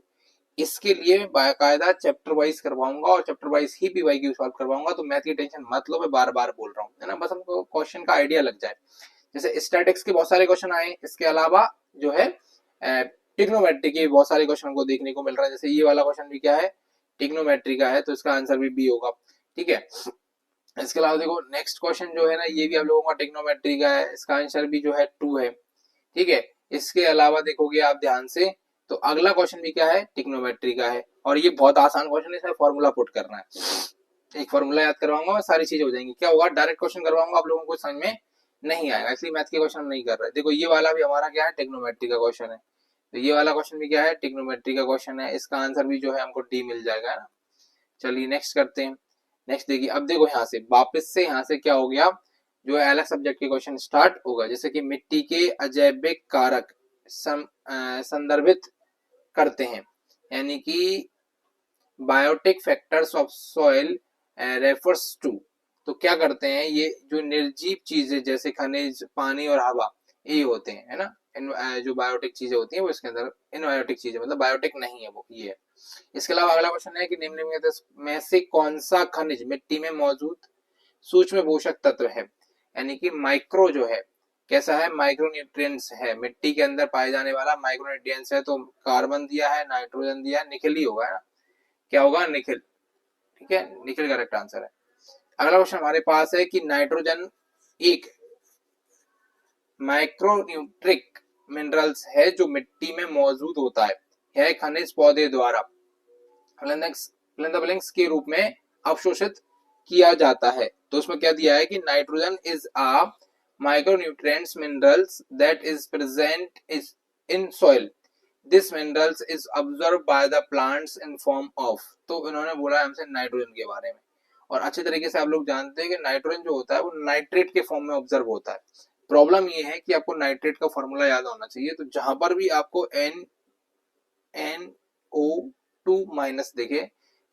इसके लिए बाकायदा चैप्टर वाइज करवाऊंगा और चैप्टर वाइज ही पीवाईक्यू सॉल्व करवाऊंगा, तो मैथ की टेंशन मत लो, मैं बार बार बोल रहा हूँ, है ना, बस हमको क्वेश्चन का आइडिया लग जाए। जैसे स्टैटिक्स के बहुत सारे क्वेश्चन आए, इसके अलावा जो है ट्रिग्नोमेट्री के बहुत सारे क्वेश्चन को देखने को मिल रहा है। जैसे ये वाला क्वेश्चन भी क्या है, ट्रिग्नोमेट्री का है, तो इसका आंसर भी बी होगा, ठीक है। इसके अलावा देखो नेक्स्ट क्वेश्चन जो है ना, ये भी आप लोगों का ट्रिग्नोमेट्री का है, इसका आंसर भी जो है 2 है, ठीक है। इसके अलावा देखोगे आप ध्यान से तो अगला क्वेश्चन भी क्या है, ट्रिग्नोमेट्री का है, और ये बहुत आसान क्वेश्चन है, इसमें फॉर्मूला पुट करना है। एक फॉर्मूला याद करवाऊंगा और सारी चीजें हो जाएंगी। क्या होगा, डायरेक्ट क्वेश्चन करवाऊंगा, आप लोगों को समझ में नहीं आएगा, इसलिए मैथ के क्वेश्चन नहीं कर रहे। देखो ये वाला भी हमारा क्या है, ट्रिग्नोमेट्री का क्वेश्चन है, तो ये वाला क्वेश्चन भी क्या है, ट्रिग्नोमेट्री का क्वेश्चन है, इसका आंसर भी जो है हमको डी मिल जाएगा ना। चलिए नेक्स्ट करते हैं। नेक्स्ट देखिए, अब देखो यहाँ से वापस से यहाँ से क्या हो गया, जो है अलग सब्जेक्ट के क्वेश्चन स्टार्ट होगा। जैसे कि मिट्टी के अजैविक कारक संदर्भित करते हैं, यानी कि biotic factors of soil refers to. तो क्या करते हैं, ये जो निर्जीव चीजें जैसे खनिज, पानी और हवा, ये होते हैं, है ना। जो बायोटिक चीजें होती हैं वो इसके अंदर इनबायोटिक चीजें, मतलब बायोटिक नहीं है वो, ये है। इसके अलावा अगला क्वेश्चन है कि निम्नलिखित में से कौन सा खनिज मिट्टी में मौजूद सूक्ष्म पोषक तत्व है, यानी कि माइक्रो जो है, कैसा है, माइक्रो न्यूट्रिएंट्स है, मिट्टी के अंदर पाए जाने वाला माइक्रो न्यूट्रिएंट्स है। तो कार्बन दिया है, नाइट्रोजन दिया है, निकल ही होगा ना, क्या होगा, निकल, ठीक है, निकल करेक्ट आंसर है। अगला क्वेश्चन हमारे पास है कि नाइट्रोजन एक माइक्रोन्यूट्रिक मिनरल्स है जो मिट्टी में मौजूद होता है, यह खनिज पौधे द्वारा प्लिंथ के रूप में अवशोषित किया जाता है। तो उसमें क्या दिया है कि nitrogen is a micronutrients minerals that is present is in soil, this minerals is observe by the plants in form of. तो इन्होंने बोला हमसे नाइट्रोजन के बारे में, और अच्छे तरीके से आप लोग जानते हैं कि नाइट्रोजन जो होता है वो नाइट्रेट के फॉर्म में ऑब्जर्व होता है। प्रॉब्लम ये है कि आपको नाइट्रेट का फॉर्मूला याद होना चाहिए, तो जहां पर भी आपको NO2 माइनस देखे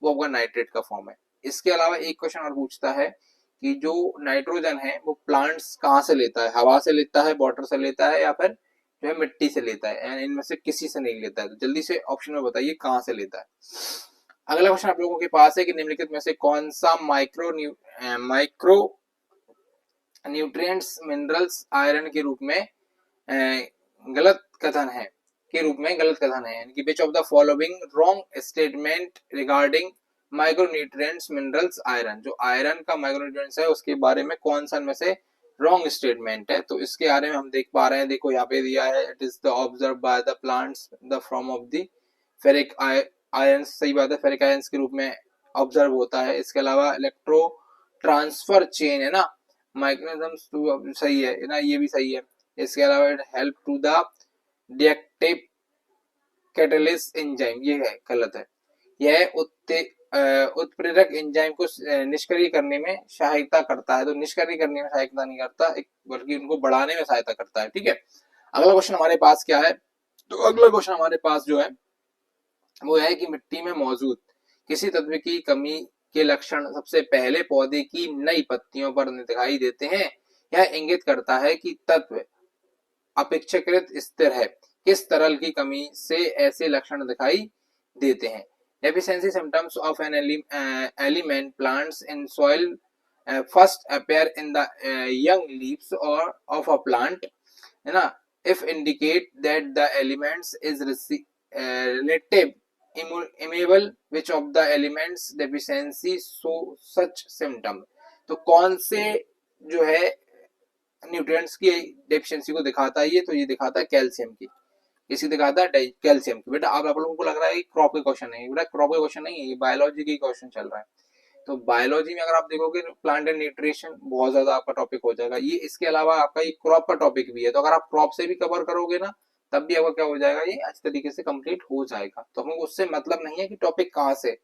वो आपका नाइट्रेट का फॉर्म है। इसके अलावा एक क्वेश्चन और पूछता है कि जो नाइट्रोजन है वो प्लांट्स कहाँ से लेता है, हवा से लेता है, वाटर से लेता है, या फिर जो है मिट्टी से लेता है, यानी इनमें से किसी से नहीं लेता है। तो जल्दी से ऑप्शन में बताइए कहाँ से लेता है। अगला क्वेश्चन आप लोगों के पास है कि निम्नलिखित में से कौन सा माइक्रो न्यूट्रिएंट्स मिनरल्स आयरन के रूप में गलत कथन है, यानी कि which of the following wrong statement regarding micronutrients minerals iron, जो आयरन का माइक्रोन्यूट्रिएंट्स है उसके बारे में कौन सा में से रॉन्ग स्टेटमेंट है। तो इसके बारे में हम देख पा रहे हैं, देखो यहाँ पे दिया है, it is the observe by the plants the form of the ferric ion, सही बात है, फेरिक आयंस के रूप में ऑब्जर्व होता है। इसके अलावा इलेक्ट्रो ट्रांसफर चेन है ना, मैग्नेटिज्म सही है ना, ये भी सही है। इसके अलावा it help to the reactive catalyst enzyme, ये है गलत है, यह उत्प्रेरक एंजाइम को निष्क्रिय करने में सहायता करता है। तो निष्क्रिय करने में सहायता नहीं करता, बल्कि उनको बढ़ाने में सहायता करता है, ठीक है। अगला क्वेश्चन हमारे पास क्या है, तो अगला क्वेश्चन हमारे पास जो है वो है कि मिट्टी में मौजूद किसी तत्व की कमी के लक्षण सबसे पहले पौधे की नई पत्तियों पर दिखाई देते हैं। यह इंगित करता है कि तत्व अपेक्षाकृत स्थिर है, किस तरल की कमी से ऐसे लक्षण दिखाई देते हैं। Deficiency symptoms of an element plants in soil first appear in the young leaves और ऑफ अ प्लांट, है ना, if indicate that the elements is relative इमेबल which of the elements deficiency so such symptom। तो कौन से जो है nutrients की deficiency को दिखाता है ये, तो ये दिखाता है कैल्शियम की, इसी दिखाता है कैल्शियम की। बेटा अब आप लोगों को लग रहा है क्रॉप के क्वेश्चन है, बेटा क्रॉप के क्वेश्चन नहीं है, ये बायोलॉजी के क्वेश्चन चल रहा है। तो बायोलॉजी में अगर आप देखोगे प्लांट एंड न्यूट्रिशन बहुत ज्यादा आपका टॉपिक हो जाएगा ये, इसके अलावा आपका ये क्रॉप का टॉपिक भी है, तो अगर आप क्रॉप से भी कवर करोगे ना तब भी आपका क्या हो जाएगा, ये अच्छे तरीके से कंप्लीट हो जाएगा। तो हमें उससे मतलब नहीं है कि टॉपिक कहाँ से,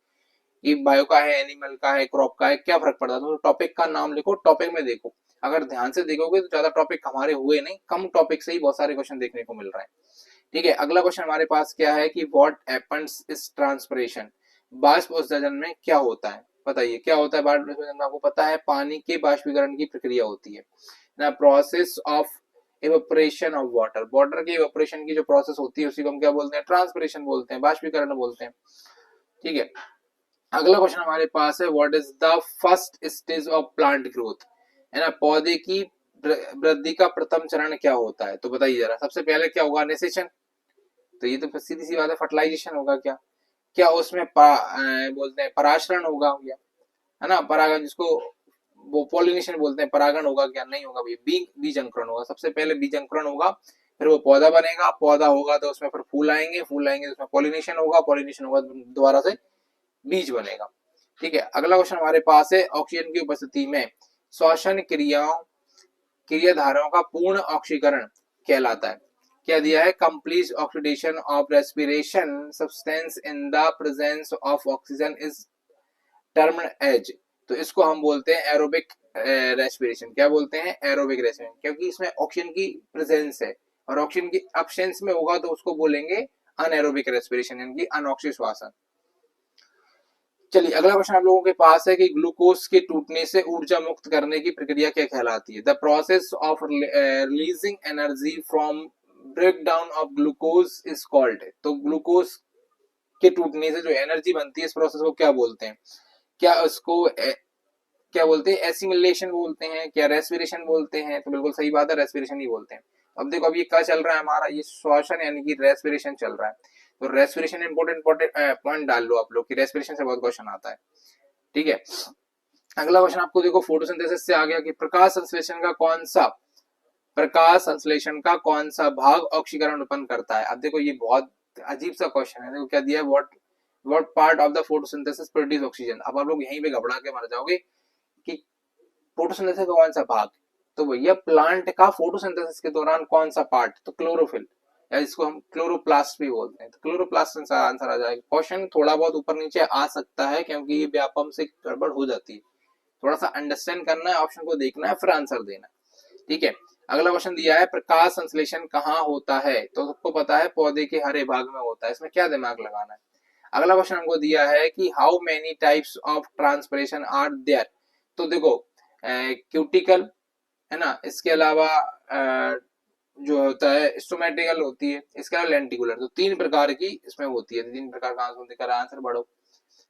ये बायो का है, एनिमल का है, क्रॉप का है, क्या फर्क पड़ता है। तो टॉपिक का नाम लिखो, टॉपिक में देखो, अगर ध्यान से देखोगे तो ज्यादा टॉपिक हमारे हुए नहीं, कम टॉपिक से ही बहुत सारे क्वेश्चन देखने को मिल रहे हैं। ठीक है, अगला क्वेश्चन हमारे पास क्या है कि व्हाट हैपेंस इज ट्रांसपिरेशन, बाष्प उत्सर्जन में क्या होता है, बताइए क्या होता है बाष्प उत्सर्जन में। आपको पता है पानी के बाष्पीकरण की प्रक्रिया होती है ना, process of evaporation of water, water के इवेपोरेशन की जो प्रोसेस होती है उसी को हम क्या बोलते हैं, ट्रांसपिरेशन बोलते हैं, बाष्पीकरण बोलते हैं। ठीक है, अगला क्वेश्चन हमारे पास है what is the first stage of plant growth, है ना, पौधे की वृद्धि का प्रथम चरण क्या होता है। तो बताइए जरा, सबसे पहले क्या होगा, निषेचन, तो ये तो सीधी सी बात है, फर्टिलाइजेशन होगा क्या, क्या उसमें बोलते हैं पराशरण होगा क्या, है ना, परागण जिसको वो पॉलिनेशन बोलते हैं, परागण होगा क्या, नहीं होगा भैया, बीज अंकुरण होगा, सबसे पहले बीज अंकुरण होगा, फिर वो पौधा बनेगा, पौधा होगा तो उसमें फिर फूल आएंगे, फूल आएंगे तो उसमें पॉलिनेशन होगा, पॉलिनेशन होगा दोबारा से बीज बनेगा। ठीक है, अगला क्वेश्चन हमारे पास है ऑक्सीजन की उपस्थिति में श्वसन क्रियाधाराओं का पूर्ण ऑक्सीकरण कहलाता है, क्या दिया है, complete oxidation of respiration substance in the presence of oxygen is termed as, तो इसको हम बोलते हैं एरोबिक रेस्पिरेशन, क्या बोलते हैं, एरोबिक रेस्पिरेशन, क्योंकि इसमें ऑक्सीजन की प्रेजेंस है, और ऑक्सीजन की एब्सेंस में होगा तो उसको बोलेंगे अनएरोबिक रेस्पिरेशन यानी कि अनऑक्सी श्वसन। चलिए अगला क्वेश्चन आप लोगों के पास है कि ग्लूकोज के टूटने से ऊर्जा मुक्त करने की प्रक्रिया क्या कहलाती है, the process of releasing energy from break down of glucose is called, तो ग्लूकोज के टूटने से जो एनर्जी बनती है इस प्रोसेस को क्या बोलते हैं, क्या उसको क्या बोलते हैं, एसिमिलेशन बोलते हैं, क्या रेस्पिरेशन बोलते हैं, तो बिल्कुल सही बात है, रेस्पिरेशन ही बोलते हैं। अब देखो अब ये क्या चल रहा है हमारा, ये श्वसन यानी कि रेस्पिरेशन चल रहा है, तो रेस्पिरेशन इंपोर्टेंट पॉइंट डाल लो आप लोग कि रेस्पिरेशन से बहुत क्वेश्चन आता है। ठीक है, अगला क्वेश्चन आपको देखो फोटोसिंथेसिस से आ गया कि प्रकाश संश्लेषण का कौन सा भाग ऑक्सीकरण उत्पन्न करता है। अब देखो ये बहुत अजीब सा क्वेश्चन है, देखो क्या दिया है, what part of the photosynthesis produce oxygen. अब आप लोग यहीं पे घबरा के मर जाओगे कि फोटोसिंथेसिस का कौन सा भाग, तो भैया प्लांट का फोटोसिंथेसिस के दौरान कौन सा पार्ट, तो क्लोरोफिल, या इसको हम क्लोरोप्लास्ट भी बोलते हैं, तो क्लोरोप्लास्ट से आंसर आ जाएगा। क्वेश्चन थोड़ा बहुत ऊपर नीचे आ सकता है क्योंकि ये व्यापम से गड़बड़ हो जाती है, थोड़ा सा अंडरस्टैंड करना है, ऑप्शन को देखना है, फिर आंसर देना है। ठीक है, अगला क्वेश्चन दिया है प्रकाश संश्लेषण कहाँ होता है, तो सबको पता है पौधे के हरे भाग में होता है, इसमें क्या दिमाग लगाना है। अगला क्वेश्चन हमको दिया है कि how many types of transpiration are there, तो देखो क्यूटिकल है ना, इसके अलावा जो होता है स्टोमेटिकल होती है, इसके अलावा लेंटिकुलर, तो तीन प्रकार की इसमें होती है, तीन प्रकार का आंसर देकर आंसर बढ़ो।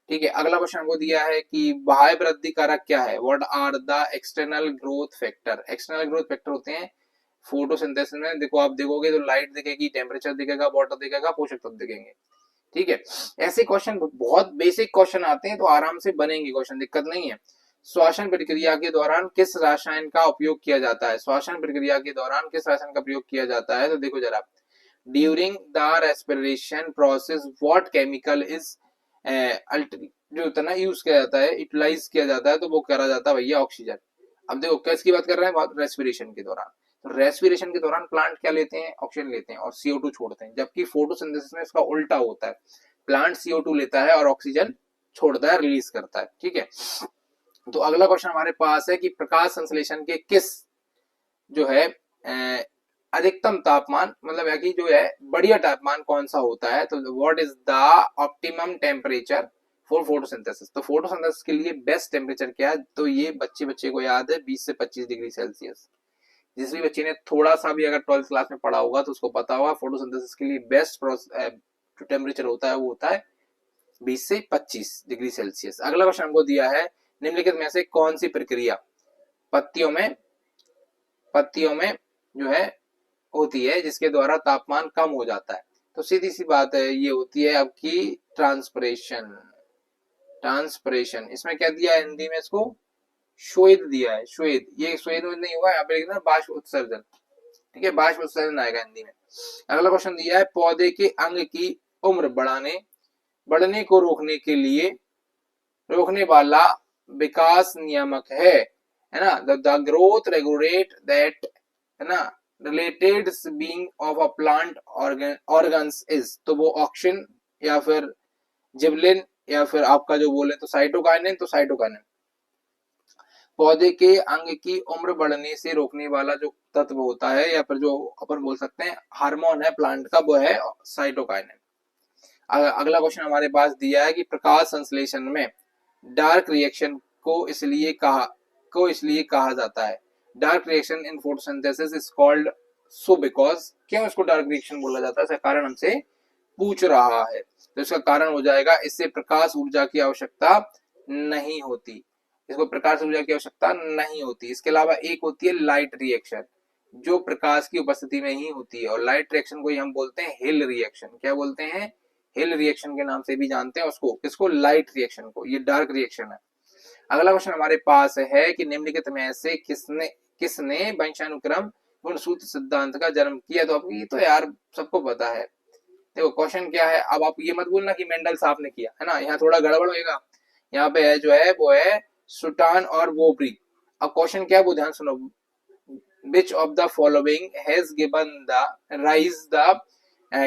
ठीक है, अगला क्वेश्चन हमको दिया है कि बाह्य वृद्धि कारक क्या है, what are the external growth factor, external growth factor होते हैं फोटोसिंथेसिस में, देखो आप देखोगे तो लाइट दिखेगी, टेम्परेचर दिखेगा, वाटर दिखेगा, पोषक तत्व दिखेंगे। ठीक है, ऐसे क्वेश्चन बहुत बेसिक क्वेश्चन आते हैं तो आराम से बनेंगे क्वेश्चन, दिक्कत नहीं है। श्वसन प्रक्रिया के दौरान किस रसायन का उपयोग किया जाता है, श्वसन प्रक्रिया के दौरान किस रसायन का प्रयोग किया जाता है, तो देखो जरा, during the respiration process what chemical is जो होता है ना यूज किया जाता है, यूटिलाइज किया जाता है, तो वो करा जाता है भैया ऑक्सीजन। अब देखो किसकी बात कर रहे हैं, रेस्पिरेशन के दौरान, तो रेस्पिरेशन के दौरान प्लांट क्या लेते हैं, ऑक्सीजन लेते हैं और CO2 छोड़ते हैं, जबकि फोटोसिंथेसिस में इसका उल्टा होता है, प्लांट CO2 लेता है और ऑक्सीजन छोड़ता है, रिलीज करता है। ठीक है, तो अगला क्वेश्चन हमारे पास है कि प्रकाश संश्लेषण के किस जो है अधिकतम तापमान, मतलब है कि जो है बढ़िया तापमान कौन सा होता है, तो what is the optimum temperature for photosynthesis, तो फोटोसिंथेसिस के लिए बेस्ट टेम्परेचर क्या है, तो ये बच्चे को याद है 20 से 25 डिग्री सेल्सियस। जिस भी बच्चे ने थोड़ा सा भी अगर 12th क्लास में पढ़ा होगा तो उसको पता होगा फोटोसिंथेसिस के लिए बेस्ट जो टेम्परेचर होता है वो होता है 20 से 25 डिग्री सेल्सियस। अगला क्वेश्चन हमको दिया है निम्नलिखित में से कौन सी प्रक्रिया पत्तियों में जो है होती है जिसके द्वारा तापमान कम हो जाता है, तो सीधी सी बात है ये होती है आपकी ट्रांसपिरेशन। इसमें क्या दिया है हिंदी में, इसको श्वेत दिया है, श्वेत, ये श्वेत नहीं होगा, यहाँ पे लिखना बाष्प उत्सर्जन, ठीक है, बाष्प उत्सर्जन आएगा हिंदी में। अगला क्वेश्चन दिया है पौधे के अंग की उम्र बढ़ने को रोकने वाला विकास नियामक है ना, द ग्रोथ रेगुलेट दैट, है ना, related being of a plant organs is, तो वो ऑक्सिन या फिर जिबलिन या फिर आपका जो बोले तो साइटोकाइनिन, तो साइटोकाइनिन। पौधे के अंग की उम्र बढ़ने से रोकने वाला जो तत्व होता है या फिर जो अपन बोल सकते हैं हार्मोन है प्लांट का, वो है साइटोकाइनिन। अगला क्वेश्चन हमारे पास दिया है कि प्रकाश संश्लेषण में डार्क रिएक्शन को इसलिए कहा जाता है, dark reaction in photosynthesis is called so because, क्यों इसको डार्क रिएक्शन बोला जाता है, इसका कारण हमसे पूछ रहा है। तो इसका कारण हो जाएगा इससे प्रकाश ऊर्जा की आवश्यकता नहीं होती, इसको प्रकाश ऊर्जा की आवश्यकता नहीं होती। इसके अलावा एक होती है लाइट रिएक्शन, जो प्रकाश की उपस्थिति में ही होती है, और लाइट रिएक्शन को ही हम बोलते हैं हिल रिएक्शन। क्या बोलते हैं? हिल रिएक्शन के नाम से भी जानते हैं उसको, किसको? लाइट रिएक्शन को। ये डार्क रिएक्शन है। अगला क्वेश्चन हमारे पास है कि निम्नलिखित में से किसने वंशानुक्रम गुणसूत्र सिद्धांत का जन्म किया? तो अब ये तो यार सबको पता है। देखो क्वेश्चन क्या है, अब आप ये मत बोलना कि मेंडल साहब ने किया, है ना, यहाँ थोड़ा गड़बड़ होएगा। यहाँ पे है जो है वो है सुटान और वोब्री। अब क्वेश्चन क्या है वो ध्यान सुनो, which of the following has given the rise the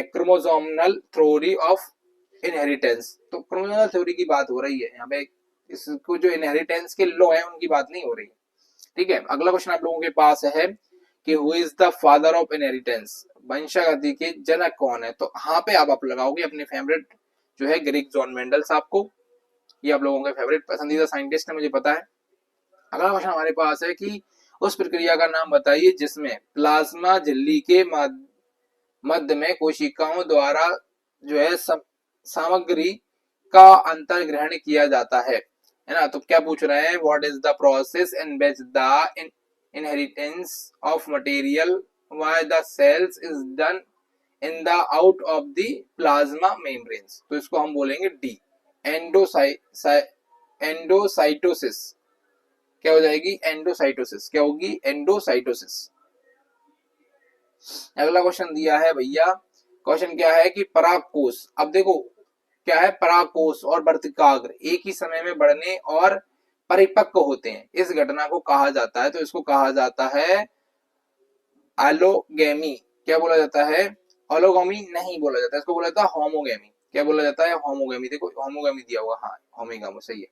chromosomal theory of inheritance? तो क्रोमोसोमल थ्योरी की बात हो रही है यहाँ पे, इसको जो इनहेरिटेंस के लॉ है उनकी बात नहीं हो रही, ठीक है। अगला क्वेश्चन आप लोगों के पास है कि who is the father of inheritance, वंशागति के जनक कौन है? तो यहाँ पे आप लगाओगे अपने फेवरेट जो है ग्रीक जॉन मेंडल साहब को, ये आप लोगों के फेवरेट पसंदीदा साइंटिस्ट है, मुझे पता है। अगला क्वेश्चन हमारे पास है कि उस प्रक्रिया का नाम बताइए जिसमें प्लाज्मा झिल्ली के मध्य में कोशिकाओं द्वारा जो है सामग्री का अंतर ग्रहण किया जाता है ना। तो क्या पूछ रहे हैं, what is the process in which the inheritance of material why the cells is done in the out of the plasma membranes? तो इसको हम बोलेंगे डी, एंडोसाइटोसिस। क्या हो जाएगी? एंडोसाइटोसिस। क्या होगी? एंडोसाइटोसिस। अगला क्वेश्चन दिया है भैया, क्वेश्चन क्या है कि परागकोश, अब देखो क्या है, परागकोश और वर्तिकाग्र एक ही समय में बढ़ने और परिपक्व होते हैं, इस घटना को कहा जाता है, तो इसको कहा जाता है एलोगेमी। क्या बोला जाता है? एलोगेमी नहीं बोला जाता, इसको बोला जाता है होमोगेमी। क्या बोला जाता है? होमोगेमी। देखो होमोगेमी दिया होगा, हाँ होमोगेमी सही है,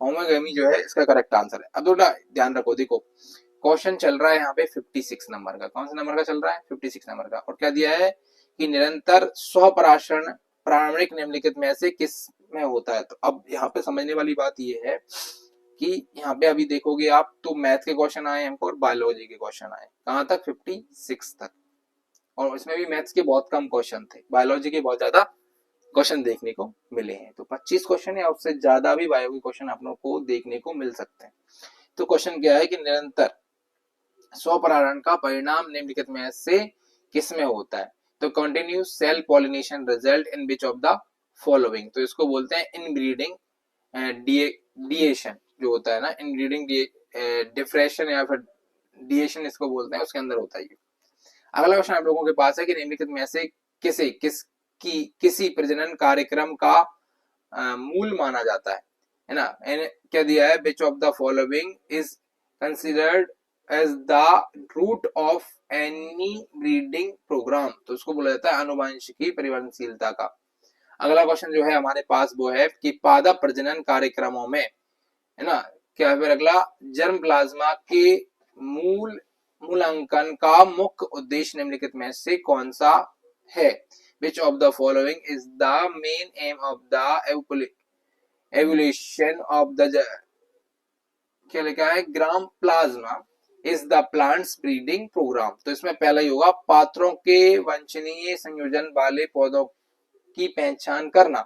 होमोगेमी जो है इसका करेक्ट आंसर है। अब थोड़ा ध्यान रखो, देखो क्वेश्चन चल रहा है यहाँ पे 56 नंबर का, कौन सा नंबर का चल रहा है? 56 नंबर का। और क्या दिया है कि निरंतर स्वपराशरण प्रामाणिक निम्नलिखित में से किस में होता है? तो अब यहाँ पे समझने वाली बात ये है कि यहाँ पे अभी देखोगे आप तो मैथ के क्वेश्चन आए हमको और बायोलॉजी के क्वेश्चन आए, कहाँ तक? 56 तक, और इसमें भी मैथ्स के बहुत कम क्वेश्चन थे, बायोलॉजी के बहुत ज्यादा क्वेश्चन देखने को मिले हैं। तो 25 क्वेश्चन या उससे ज्यादा भी बायो के क्वेश्चन आप लोगों को देखने को मिल सकते हैं। तो क्वेश्चन क्या है कि निरंतर स्वपरागण का परिणाम निम्नलिखित में से किसमें होता है? तो continuous self pollination result in which of the following? तो इसको बोलते हैं इनब्रीडिंग डिएशन जो होता है ना, इनब्रीडिंग डिफ्रेशन या फिर डिएशन इसको बोलते हैं, उसके अंदर होता है ये। अगला क्वेश्चन आप लोगों के पास है कि निम्नलिखित में से किसी प्रजनन कार्यक्रम का मूल माना जाता है ना। क्या दिया है? Which of the following is considered as the root of any breeding program? तो उसको बोला जाता है आनुवंशिकी परिवर्तनशीलता का। अगला क्वेश्चन जो है हमारे पास वो है कि पादप प्रजनन कार्यक्रमों में, है ना, क्या फिर अगला जर्म प्लाज्मा के मूल्यांकन का मुख्य उद्देश्य निम्नलिखित में से कौन सा है? Which of the following is the main aim of the evolution of the, क्या लिखा है, ग्राम plasma is the plant's breeding program? तो इसमें पहला ही होगा पात्रों के वांछनीय संयोजन वाले पौधों की पहचान करना।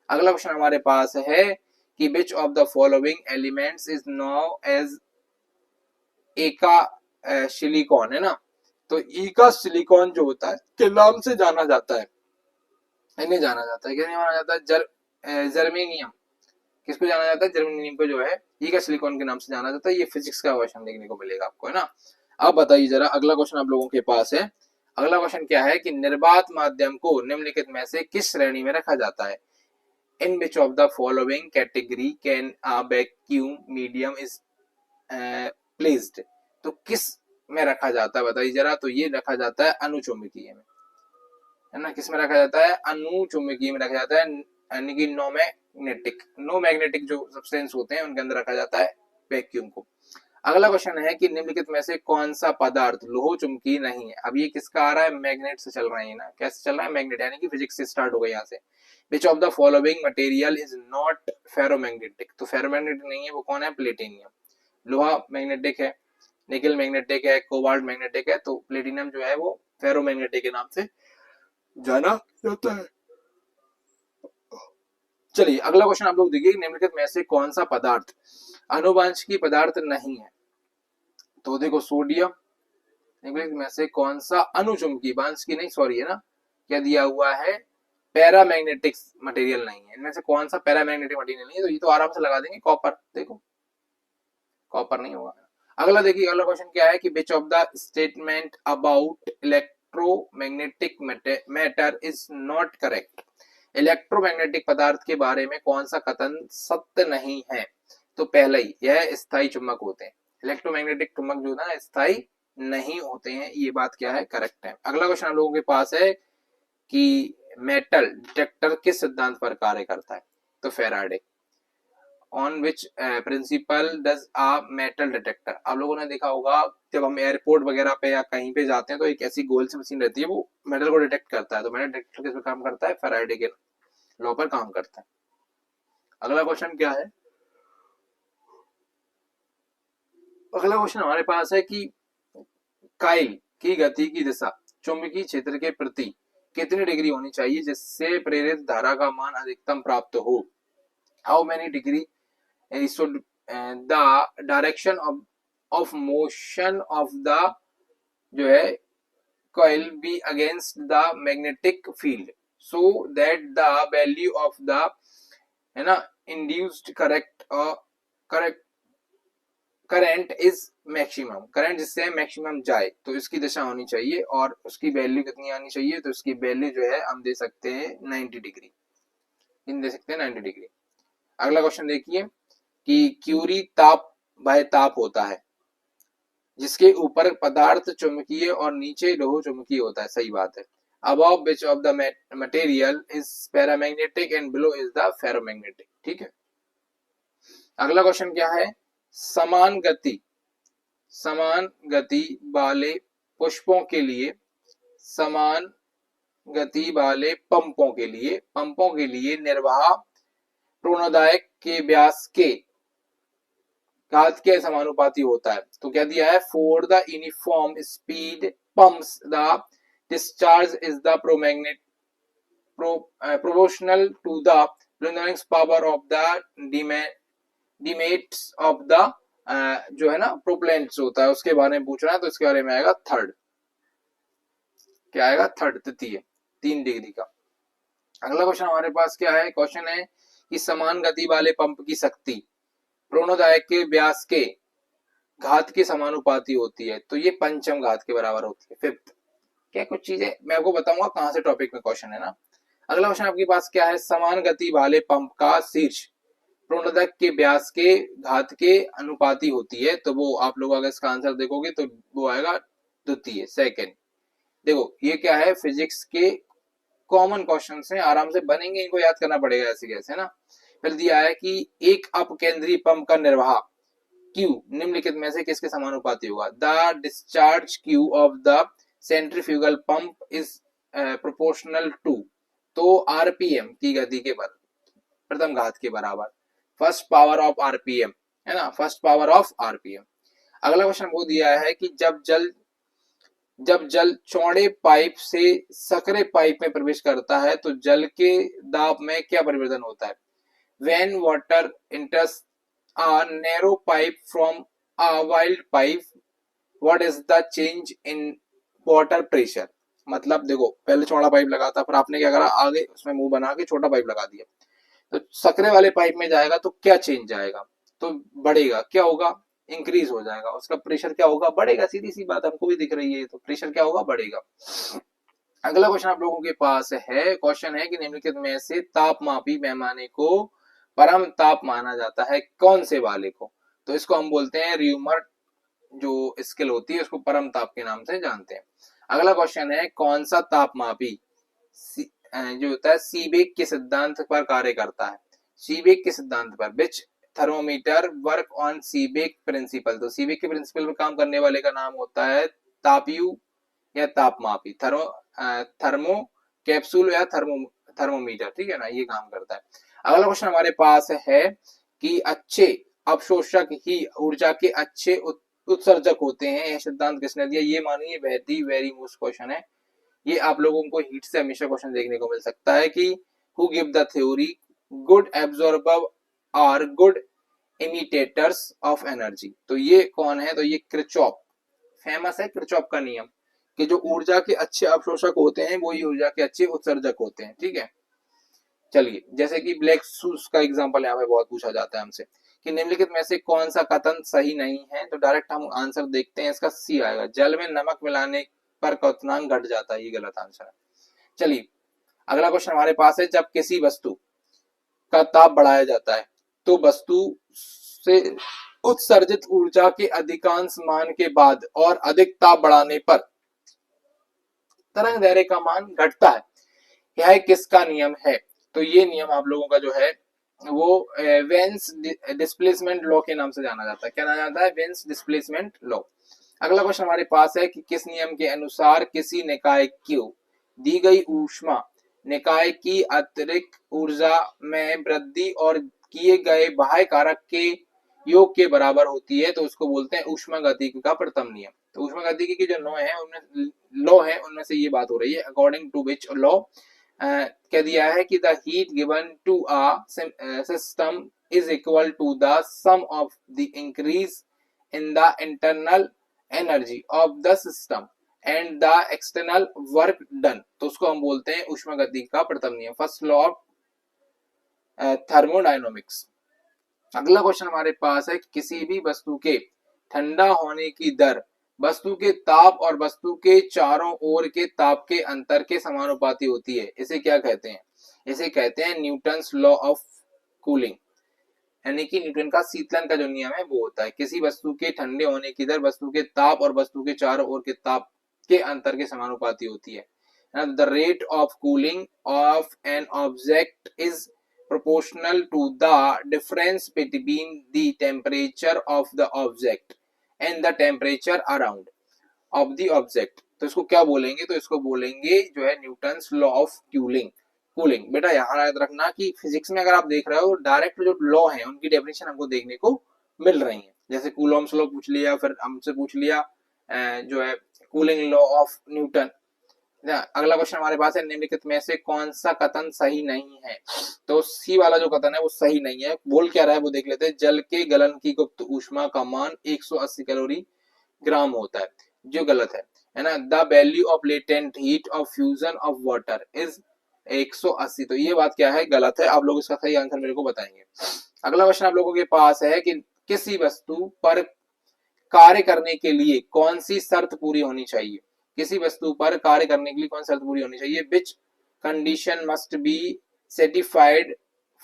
अगला क्वेश्चन हमारे पास है कि which of the following elements is known as एका सिलिकॉन, है ना। तो ईका सिलिकॉन जो होता है के नाम से जाना जाता है, इन्हें जाना जाता है, क्या जाना जाता है? जर्मेनियम, किसको जाना जाता है, जर्मेनियम को जो है ईगा सिलिकॉन के नाम से जाना जाता है। ये फिजिक्स का क्वेश्चन देखने को मिलेगा आपको, है ना। अब बताइए जरा अगला क्वेश्चन आप लोगों के पास है। अगला क्वेश्चन क्या है कि निर्वात माध्यम को निम्नलिखित में से किस श्रेणी में रखा जाता है। In which of the following category can a vacuum medium is placed. तो किस में रखा जाता है बताइए जरा। तो ये रखा जाता है अनुचुंबकीय में, है ना। किस में रखा जाता है, अनुचुंबकीय में रखा जाता है, यानी कि नो मैग्नेटिक जो सब्सटेंस होते हैं उनके अंदर रखा जाता है वैक्यूम को। अगला क्वेश्चन है कि निम्नलिखित में से कौन सा पदार्थ लोह चुंबकीय नहीं है। अब ये किसका आ रहा है, मैग्नेट से चल रहा है ना। कैसे चल रहा है, मैग्नेट, यानी कि फिजिक्स से स्टार्ट हो गया यहाँ से। विच of the following material is not ferromagnetic. तो फेरोमैग्नेटिक नहीं है, वो कौन है, प्लेटिनियम। लोहा मैग्नेटिक है, निकल मैग्नेटिक है, कोबाल्ट मैग्नेटिक है, तो प्लेटिनियम जो है वो फेरोमैग्नेटिक के नाम से जाना जाता है। चलिए अगला क्वेश्चन आप लोग देखिए, निम्नलिखित में से कौन सा पदार्थ अनुवांशिकी पदार्थ नहीं है। तो देखो सोडियम। निम्नलिखित में से कौन सा अनुचुंबकीय, वांशिकी नहीं सॉरी है ना, क्या दिया हुआ है, पैरामैग्नेटिक मटेरियल नहीं है। इनमें से कौन सा पैरामैग्नेटिक मटेरियल नहीं है, तो ये तो आराम से लगा देंगे, कॉपर। देखो कॉपर नहीं होगा। अगला देखिए, अगला क्वेश्चन क्या है कि which of the statement about electromagnetic matter is not correct. Electromagnetic पदार्थ के बारे में कौन सा कथन सत्य नहीं है। तो पहला ही, यह स्थायी चुंबक होते हैं। इलेक्ट्रोमैग्नेटिक चुंबक जो ना स्थायी नहीं होते हैं, ये बात क्या है, करेक्ट है। अगला क्वेश्चन हम लोगों के पास है कि मेटल डिटेक्टर किस सिद्धांत पर कार्य करता है। तो Faraday. On which principle does a metal detector. आप लोगों ने देखा होगा जब हम एयरपोर्ट वगैरह पे या कहीं पे जाते हैं तो एक ऐसी गोल सी मशीन रहती है, वो मेटल को डिटेक्ट करता है। तो मेटल डिटेक्टर किस पे काम करता है, फैराडे के लॉ पर काम करता है। अगला क्वेश्चन क्या है, अगला क्वेश्चन हमारे पास है कि काइल की गति की दिशा चुंबकीय क्षेत्र के प्रति कितनी डिग्री होनी चाहिए जिससे प्रेरित धारा का मान अधिकतम प्राप्त हो। How many degree should the direction of motion of the जो है coil be against the magnetic field so that the value of the है ना induced correct current is maximum. Current जिससे मैक्सिमम जाए तो इसकी दिशा होनी चाहिए, और उसकी वैल्यू कितनी आनी चाहिए, तो उसकी वैल्यू जो है हम दे सकते हैं 90 डिग्री, इन दे सकते हैं 90 डिग्री। अगला क्वेश्चन देखिए कि क्यूरी ताप वह ताप होता है जिसके ऊपर पदार्थ चुंबकीय और नीचे लोह चुंबकीय होता है। सही बात है। Above which of the material is paramagnetic and below is the ferromagnetic. ठीक है। अगला क्वेश्चन क्या है, समान गति वाले पुष्पों के लिए, समान गति वाले पंपों के लिए निर्वाह प्रेरणादायक के व्यास के घात के समानुपाती होता है। तो क्या दिया है, for the uniform speed pumps the discharge is the proportional to the plunging power of the diameters of the जो है ना प्रोपेलेंट्स होता है, उसके बारे में पूछ रहा है। तो इसके बारे में आएगा थर्ड, क्या आएगा, थर्ड, तृतीय, 3 डिग्री का। अगला क्वेश्चन हमारे पास क्या है, क्वेश्चन है कि समान गति वाले पंप की शक्ति प्रेरणादायक के व्यास के घात के समानुपाती होती है। तो ये पंचम घात के बराबर होती है, फिफ्थ। क्या कुछ चीजें मैं आपको बताऊंगा कहां से टॉपिक में क्वेश्चन है ना। अगला क्वेश्चन आपके पास क्या है, समान गति वाले पंप का शीर्ष प्रेरणादायक के व्यास के घात के अनुपाती होती है। तो वो आप लोग अगर इसका आंसर देखोगे तो वो आएगा द्वितीय, सेकंड। देखो ये क्या है, फिजिक्स के कॉमन क्वेश्चन है, आराम से बनेंगे, इनको याद करना पड़ेगा ऐसे कैसे ना। फिर दिया है कि एक अपकेंद्रीय पंप का निर्वाह Q निम्नलिखित में से किसके समानुपाती होगा। The discharge Q of the centrifugal pump is proportional to, तो आरपीएम की गति के प्रथम घात के बराबर, फर्स्ट पावर ऑफ आरपीएम, है ना, फर्स्ट पावर ऑफ आरपीएम। अगला क्वेश्चन वो दिया है कि जब जल चौड़े पाइप से सकरे पाइप में प्रवेश करता है तो जल के दाब में क्या परिवर्तन होता है। When water enters a narrow pipe from a wide pipe, what is the change in water pressure। मतलब देखो पहले चौड़ा पाइप लगा था, फिर आपने क्या करा, आगे उसमें मुंह बना के छोटा पाइप लगा दिया। तो सकरे वाले पाइप में जाएगा तो क्या चेंज आएगा, तो बढ़ेगा, क्या होगा, इंक्रीज हो जाएगा, उसका प्रेशर क्या होगा, बढ़ेगा, सीधी सी बात हमको भी दिख रही है, तो प्रेशर क्या होगा, बढ़ेगा। अगला क्वेश्चन आप लोगों के पास है, क्वेश्चन है कि निम्नलिखित में से तापमापी पैमाने को परम ताप माना जाता है कौन से वाले को, तो इसको हम बोलते हैं र्यूमर जो स्केल होती है उसको परम ताप के नाम से जानते हैं। अगला क्वेश्चन है कौन सा तापमापी जो होता है सीबेक के सिद्धांत पर कार्य करता है, सीबेक के सिद्धांत पर, which thermometer work on Seebeck principle, तो सीबेक के प्रिंसिपल पर काम करने वाले का नाम होता है तापयु या तापमापी, थर्मो कैप्सूल या थर्मोमीटर, ठीक है ना, ये काम करता है। अगला क्वेश्चन हमारे पास है कि अच्छे अवशोषक ही ऊर्जा के अच्छे उत्सर्जक होते हैं, यह सिद्धांत किसने दिया, ये मानिए वेरी मोस्ट क्वेश्चन है, ये आप लोगों को हीट से हमेशा क्वेश्चन देखने को मिल सकता है कि who give the theory good absorber are good imitators of energy, तो ये कौन है, तो ये किरचॉफ, फेमस है किरचॉफ का नियम कि जो ऊर्जा के अच्छे अवशोषक होते हैं वही ऊर्जा के अच्छे उत्सर्जक होते हैं, ठीक है। चलिए, जैसे कि ब्लैक शूज का एग्जांपल यहाँ पे बहुत पूछा जाता है हमसे कि निम्नलिखित में से कौन सा कथन सही नहीं है, तो डायरेक्ट हम आंसर देखते हैं, इसका सी आएगा, जल में नमक मिलाने पर क्वथनांक घट जाता है, ये गलत आंसर है। चलिए, अगला क्वेश्चन हमारे पास है, जब किसी वस्तु का ताप बढ़ाया जाता है तो वस्तु से उत्सर्जित ऊर्जा के अधिकांश मान के बाद और अधिक ताप बढ़ाने पर तरंग दैर्घ्य का मान घटता है, यह किसका नियम है, तो ये नियम आप लोगों का जो है वो वेन्स डिस्प्लेसमेंट लॉ के नाम से जाना जाता है, क्या नाम जाता है, वेन्स डिस्प्लेसमेंट लॉ। अगला क्वेश्चन हमारे पास है कि किस नियम के अनुसार किसी निकाय को दी गई ऊष्मा निकाय की अतिरिक्त ऊर्जा में वृद्धि और किए गए बाह्य कारक के योग के बराबर होती है, तो उसको बोलते हैं ऊष्मागतिकी का प्रथम नियम। तो ऊष्मागतिकी की जो लॉ है उनमें से ये बात हो रही है, अकॉर्डिंग टू विच लॉ क्या दिया है कि the heat given to a system is equal to the sum of the increase in the internal energy of the system and the external work done, तो उसको हम बोलते हैं ऊष्मागतिकी का प्रथम नियम, फर्स्ट लॉ ऑफ थर्मोडायनामिक्स। अगला क्वेश्चन हमारे पास है, किसी भी वस्तु के ठंडा होने की दर वस्तु के ताप और वस्तु के चारों ओर के ताप के अंतर के समानुपाती होती है, इसे क्या कहते हैं, इसे कहते हैं न्यूटन्स लॉ ऑफ कूलिंग, यानी कि न्यूटन का शीतलन का जो नियम है वो होता है, किसी वस्तु के ठंडे होने की दर वस्तु के ताप और वस्तु के चारों ओर के ताप के अंतर के समानुपाती होती है। The rate of cooling of an object is proportional to the difference between the temperature of the object and the temperature around of the object, तो इसको क्या बोलेंगे, तो इसको बोलेंगे जो है न्यूटन्स लॉ ऑफ कूलिंग। बेटा यहाँ याद रखना कि फिजिक्स में अगर आप देख रहे हो डायरेक्ट जो लॉ है उनकी डेफिनेशन हमको देखने को मिल रही है, जैसे कूलॉम्स लॉ पूछ लिया, फिर हमसे पूछ लिया जो है कूलिंग लॉ ऑफ न्यूटन। अगला क्वेश्चन हमारे पास है, निम्नलिखित में से कौन सा कथन सही नहीं है, तो सी वाला जो कथन है वो सही नहीं है, बोल क्या रहा है वो देख लेते हैं, जल के गलन की गुप्त ऊष्मा का मान 180 कैलोरी ग्राम होता है, जो गलत है ना, the value of latent heat of fusion of water is 180, तो ये बात क्या है, गलत है, आप लोग इसका सही आंसर मेरे को बताएंगे। अगला क्वेश्चन आप लोगों के पास है कि किसी वस्तु पर कार्य करने के लिए कौन सी शर्त पूरी होनी चाहिए, किसी वस्तु पर कार्य करने के लिए कौन सी शर्त पूरी होनी चाहिए, which condition must be satisfied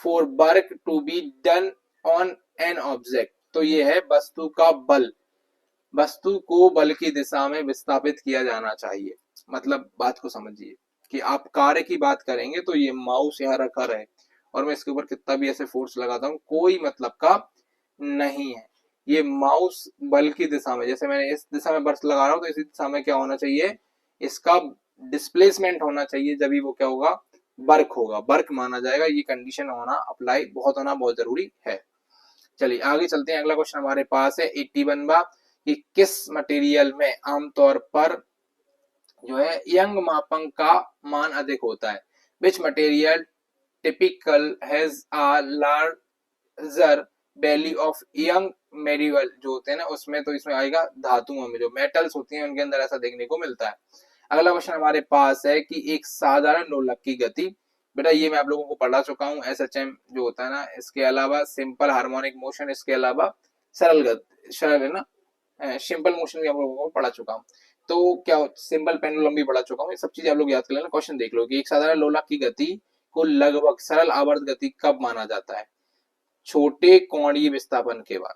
for work to be done on an object, तो ये है वस्तु का बल, वस्तु को बल की दिशा में विस्थापित किया जाना चाहिए, मतलब बात को समझिए कि आप कार्य की बात करेंगे तो ये माउस यहाँ रखा रहे और मैं इसके ऊपर कितना भी ऐसे फोर्स लगाता हूँ कोई मतलब का नहीं है, ये माउस बल की दिशा में, जैसे मैंने इस दिशा में बर्स लगा रहा हूं तो इसी दिशा में क्या होना चाहिए, इसका डिस्प्लेसमेंट होना चाहिए, जब भी वो क्या होगा, वर्क होगा, वर्क माना जाएगा, ये कंडीशन होना अप्लाई होना बहुत जरूरी है। चलिए आगे चलते हैं, अगला क्वेश्चन हमारे पास है 81वां कि किस मटेरियल में आमतौर पर जो है यंग मापांक का मान अधिक होता है, which material typical has a larger value of young medieval जो होते हैं ना उसमें, तो इसमें आएगा धातुओं में, जो मेटल्स होती हैं उनके अंदर ऐसा देखने को मिलता है। अगला क्वेश्चन हमारे पास है कि एक साधारण ढोलक की गति बेटा ये मैं आप लोगों को पढ़ा चुका हूँ, SHM जो होता है ना, इसके अलावा सिंपल हार्मोनिक मोशन, इसके अलावा सरल है ना, सिंपल मोशन भी आप लोगों को पढ़ा चुका हूँ। तो क्या सिंपल पेंडुलम भी पढ़ा चुका हूँ, ये सब चीजें आप लोग याद कर लेना। क्वेश्चन देख लो कि एक साधारण लोलक की गति को लगभग सरल आवर्त गति कब माना जाता है? छोटे कोणीय विस्थापन के बाद,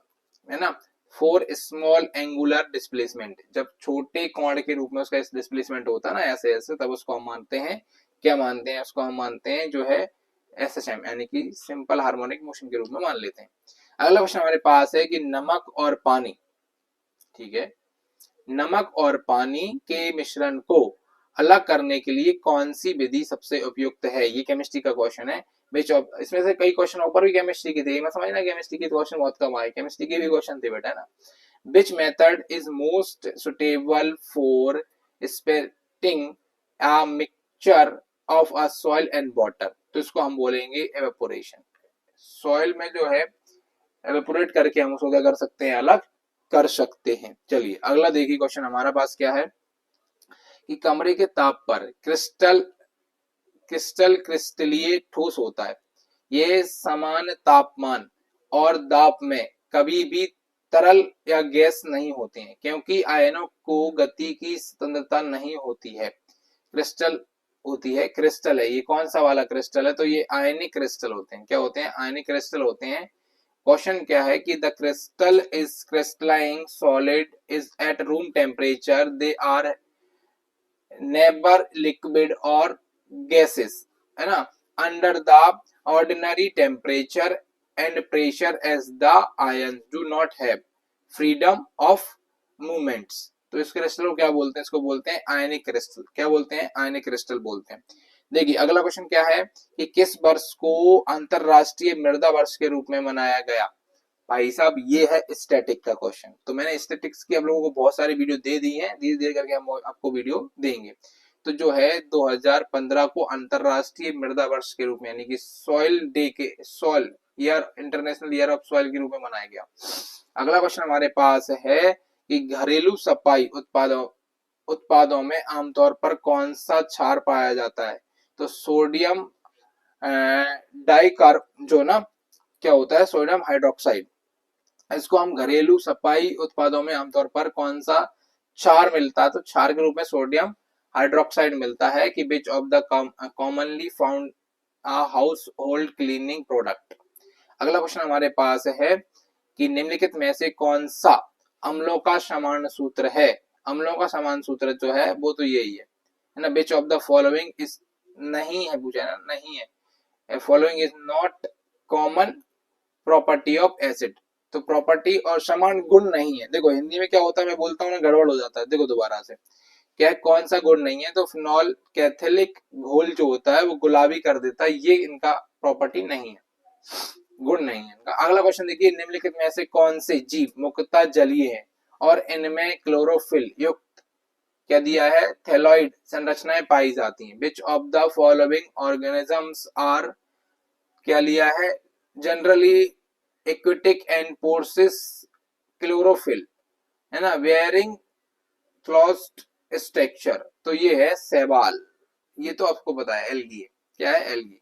है ना। फॉर स्मॉल एंगुलर डिस्प्लेसमेंट, जब छोटे कोण के रूप में उसका डिस्प्लेसमेंट होता है ना ऐसे ऐसे, तब उसको हम मानते हैं, क्या मानते हैं उसको, हम मानते हैं जो है SHM यानी कि सिंपल हार्मोनिक मोशन के रूप में मान लेते हैं। अगला क्वेश्चन हमारे पास है कि नमक और पानी, ठीक है, नमक और पानी के मिश्रण को अलग करने के लिए कौन सी विधि सबसे उपयुक्त है? ये केमिस्ट्री का क्वेश्चन है। इसमें से कई क्वेश्चन ऊपर भी केमिस्ट्री के थे, मैं समझना केमिस्ट्री के क्वेश्चन बहुत कम आए, केमिस्ट्री के भी क्वेश्चन थे बेटा ना। Which method is most suitable for splitting a mixture of a soil and water? तो इसको हम बोलेंगे एवेपोरेशन। सॉइल में जो है एवेपोरेट करके हम उसको क्या कर सकते हैं, अलग कर सकते हैं। चलिए अगला देखिए क्वेश्चन हमारा पास क्या है कि कमरे के ताप पर क्रिस्टलीय ठोस होता है। ये समान तापमान और दाब में कभी भी तरल या गैस नहीं होते हैं क्योंकि आयनों को गति की स्वतंत्रता नहीं होती है। क्रिस्टल होती है, क्रिस्टल है, ये कौन सा वाला क्रिस्टल है? तो ये आयनिक क्रिस्टल होते हैं। क्या होते हैं? आयनिक क्रिस्टल होते हैं। क्वेश्चन क्या है कि the crystal is crystalline solid is at room temperature, they are never liquid और गैसेस, है ना, under the ordinary temperature and pressure as the ion do not have freedom of movements. तो इस क्रिस्टल को क्या बोलते हैं? इसको बोलते हैं आयनिक क्रिस्टल। क्या बोलते हैं? आयनिक क्रिस्टल बोलते हैं। देखिए अगला क्वेश्चन क्या है कि किस वर्ष को अंतरराष्ट्रीय मृदा वर्ष के रूप में मनाया गया? भाई साहब ये है स्टैटिक का क्वेश्चन। तो मैंने स्टैटिक्स की आप लोगों को बहुत सारी वीडियो दे दी है, धीरे धीरे करके हम आपको वीडियो देंगे। तो जो है 2015 को अंतरराष्ट्रीय मृदा वर्ष के रूप में यानी कि सॉइल डे के, soil year, international year of soil के रूप में मनाया गया। अगला क्वेश्चन हमारे पास है कि घरेलू सफाई उत्पादों में आमतौर पर कौन सा क्षार पाया जाता है? तो सोडियम डाइकार्ब जो ना क्या होता है, सोडियम हाइड्रोक्साइड। इसको हम घरेलू सफाई उत्पादों में आमतौर पर कौन सा क्षार मिलता है? तो क्षार के रूप में सोडियम हाइड्रोक्साइड मिलता है कि which of the commonly found house hold cleaning product. अगला क्वेश्चन हमारे पास है कि निम्नलिखित में से कौन सा अम्लों का समान सूत्र है? अम्लों का समान सूत्र जो है वो तो यही है ना, विच ऑफ द फॉलोइंग इज, नहीं है पूछा ना, नहीं है, following is not common property of acid. तो प्रॉपर्टी और समान गुण नहीं है। देखो हिंदी में क्या होता है, मैं बोलता हूँ ना गड़बड़ हो जाता है। देखो दोबारा से क्या है, कौन सा गुण नहीं है? तो फिनॉल कैथोलिक घोल जो होता है वो गुलाबी कर देता है, ये इनका प्रॉपर्टी नहीं है, गुण नहीं है इनका। अगला क्वेश्चन देखिए, निम्नलिखित में से कौन से जीव मुख्यतः जलीय है और इनमें क्लोरोफिल युक्त क्या दिया है, थैलॉइड संरचनाएं पाई जाती हैं? Which of the following organisms are, क्या लिया है, generally aquatic and possess chlorophyll, है ना, वेयरिंग क्लोज्ड स्ट्रक्चर। तो ये है शैवाल, ये तो आपको पता है, एल्गी है। क्या है? एल्गी।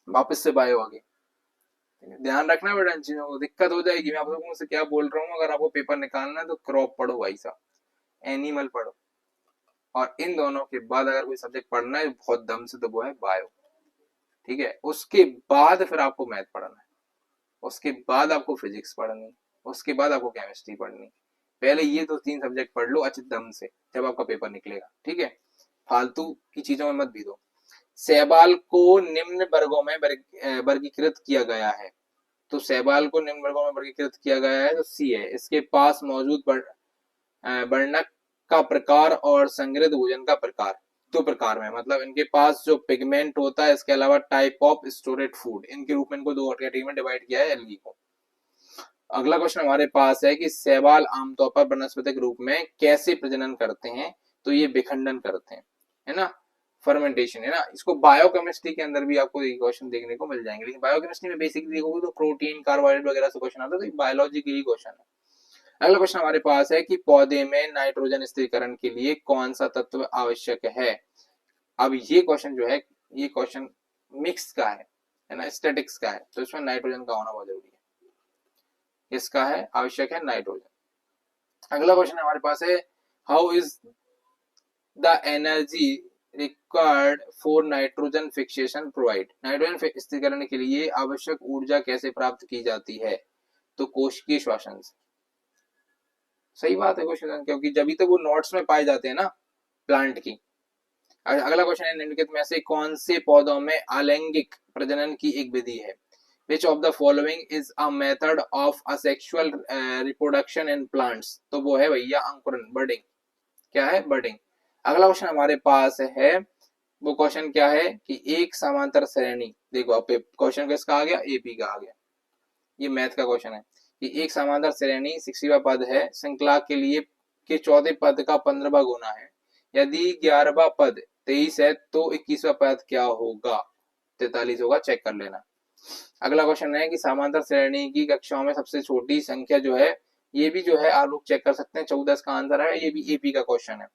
वापस से बायो आगे, ध्यान रखना बेटा इन चीजों को, दिक्कत हो जाएगी। मैं आप लोगों से क्या बोल रहा हूँ, अगर आपको पेपर निकालना है तो क्रॉप पढ़ो भाई साहब, एनिमल पढ़ो, और इन दोनों के बाद अगर कोई सब्जेक्ट पढ़ना है बहुत दम से तो वो है बायो, ठीक है। उसके बाद फिर आपको मैथ पढ़ना है, उसके बाद आपको फिजिक्स पढ़नी, उसके बाद आपको केमिस्ट्री पढ़नी। पहले ये तो 3 सब्जेक्ट पढ़ लो अच्छे दम से, जब आपका पेपर निकलेगा, ठीक है। फालतू की चीजों में मत भीगो। शैवाल को निम्न वर्गों में वर्गीकृत किया गया है। तो शैवाल को निम्न वर्गों में वर्गीकृत किया गया है, तो सी है। इसके पास मौजूद वर्णक का प्रकार और संग्रहित भोजन का प्रकार, 2 प्रकार में, मतलब इनके पास जो पिगमेंट होता है, इसके अलावा टाइप ऑफ स्टोरेड फूड, इनके रूप में इनको 2 कैटेगरी में डिवाइड किया है एल्गी को। अगला क्वेश्चन हमारे पास है कि शैवाल आमतौर पर वनस्पतिक रूप में कैसे प्रजनन करते हैं? तो ये विखंडन करते हैं, है ना, फर्मेंटेशन, है ना। इसको बायोकेमिस्ट्री के अंदर भी आपको ये क्वेश्चन देखने को मिल जाएंगे, लेकिन बायोकेमिस्ट्री में बेसिकली देखोगे तो प्रोटीन, कार्बोहाइड्रेट वगैरह से क्वेश्चन आता है, तो बायोलॉजी के ही क्वेश्चन है। अगला क्वेश्चन हमारे पास है कि पौधे में नाइट्रोजन स्थिरीकरण के लिए कौन सा तत्व आवश्यक है? अब ये क्वेश्चन जो है ये क्वेश्चन मिक्स का है ना, स्टैटिक्स का है, तो इसमें नाइट्रोजन का होना बहुत जरूरी है। इसका है आवश्यक है नाइट्रोजन। अगला क्वेश्चन हमारे पास है, how is the energy required for nitrogen fixation provide. Nitrogen स्थिरीकरण के लिए आवश्यक ऊर्जा कैसे प्राप्त की जाती है, तो कोशिकीय श्वसन से। सही बात है क्वेश्चन, क्योंकि जब तो वो नोट्स में पाए जाते हैं ना प्लांट की। अगला क्वेश्चन है, निम्नलिखित में से कौन से पौधों में अलैंगिक प्रजनन की एक विधि है। Which of the following is a method of asexual reproduction in plants? तो वो है भैया अंकुरन, बर्डिंग। क्या है? बर्डिंग। अगला क्वेश्चन हमारे पास है, वो क्वेश्चन क्या है कि एक समांतर श्रेणी, देखो अब क्वेश्चन किसका आ गया, एपी का आ गया। ये मैथ का क्वेश्चन है कि एक समांतर श्रेणी 60वां पद है, श्रृंखला के लिए के चौथे पद का 15वां गुना है। यदि 11वां पद 23 है तो 21वां पद क्या होगा, 43 होगा, चेक कर लेना। अगला क्वेश्चन है कि समांतर श्रेणी की कक्षाओं में सबसे छोटी संख्या जो है, ये भी जो है आप लोग चेक कर सकते हैं, 14 का आंसर है। ये भी एपी का क्वेश्चन है।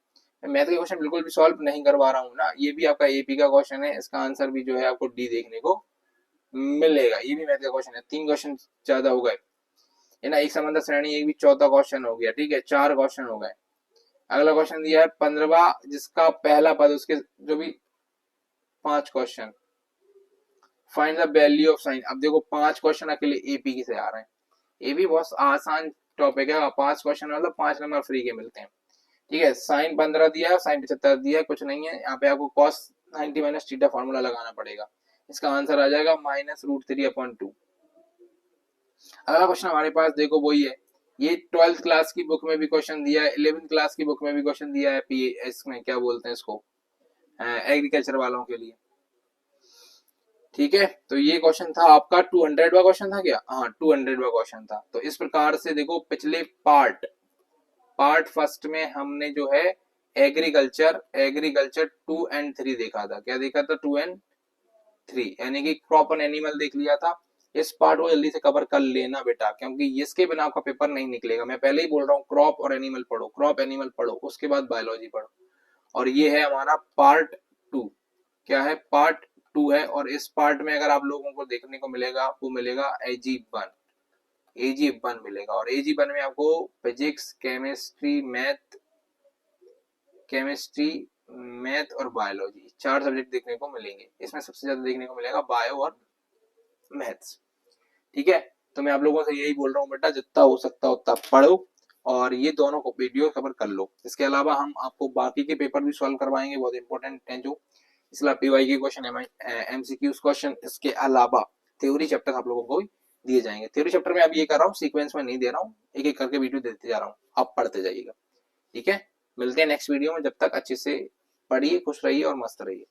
मैथ के क्वेश्चन बिल्कुल भी सॉल्व नहीं करवा रहा हूँ ना, ये भी आपका एपी का क्वेश्चन है। इसका आंसर भी जो है आपको डी देखने को मिलेगा। ये भी मैथ का क्वेश्चन है। 3 क्वेश्चन ज्यादा हो गए है ना, एक समांतर श्रेणी, एक भी चौथा क्वेश्चन हो गया, ठीक है, 4 क्वेश्चन हो गए। अगला क्वेश्चन दिया है 15वां, जिसका पहला पद, उसके जो भी 5 question. Find the value of sine. अब देखो 5 क्वेश्चन अकेले एपी की से आ रहे हैं। ये भी बहुत आसान टॉपिक है, 5 क्वेश्चन मतलब 5 नंबर फ्री के मिलते हैं, ठीक है। साइन 15 दिया है, साइन 75 दिया है, कुछ नहीं है यहाँ पे। आपको कॉस 90 माइनस थीटा फॉर्मूला लगाना पड़ेगा। इसका आंसर आ जाएगा -√3/2। अगला क्वेश्चन हमारे पास देखो वही है, ये 12th क्लास की बुक में भी क्वेश्चन दिया है, 11th क्लास की बुक में भी क्वेश्चन दिया है, पीएस में क्या बोलते हैं इसको, एग्रीकल्चर वालों के लिए, ठीक है। तो ये क्वेश्चन था आपका 200वां क्वेश्चन था क्या, हाँ 200वां क्वेश्चन था। तो इस प्रकार से देखो पिछले पार्ट फर्स्ट में हमने जो है एग्रीकल्चर 2 and 3 देखा था। क्या देखा था, 2 and 3, यानी कि क्रॉप और एनिमल देख लिया था। इस पार्ट को जल्दी से कवर कर लेना बेटा, क्योंकि इसके बिना आपका पेपर नहीं निकलेगा। मैं पहले ही बोल रहा हूँ, क्रॉप और एनिमल पढ़ो, क्रॉप एनिमल पढ़ो, उसके बाद बायोलॉजी पढ़ो। और ये है हमारा पार्ट 2। क्या है, पार्ट 2 है। और इस पार्ट में अगर आप लोगों को देखने को मिलेगा, वो मिलेगा AG1 मिलेगा। और AG1 में आपको फिजिक्स, केमिस्ट्री, मैथ और बायोलॉजी 4 सब्जेक्ट देखने को मिलेंगे। इसमें सबसे ज्यादा देखने को मिलेगा बायो और मैथ्स, ठीक है। तो मैं आप लोगों से यही बोल रहा हूँ बेटा, जितना हो सकता है उतना पढ़ो और ये दोनों को वीडियो कवर कर लो। इसके अलावा हम आपको बाकी के पेपर भी सॉल्व करवाएंगे, बहुत इंपॉर्टेंट है जो, इसलिए पीवाई के क्वेश्चन, एमसीक्यूज क्वेश्चन, इसके अलावा थ्योरी चैप्टर आप लोगों को दिए जाएंगे। थ्योरी चैप्टर में अभी ये कर रहा हूँ, सीक्वेंस में नहीं दे रहा हूँ, एक एक करके वीडियो देते जा रहा हूँ, आप पढ़ते जाइएगा, ठीक है। मिलते हैं नेक्स्ट वीडियो में, जब तक अच्छे से पढ़िए, खुश रहिए और मस्त रहिए।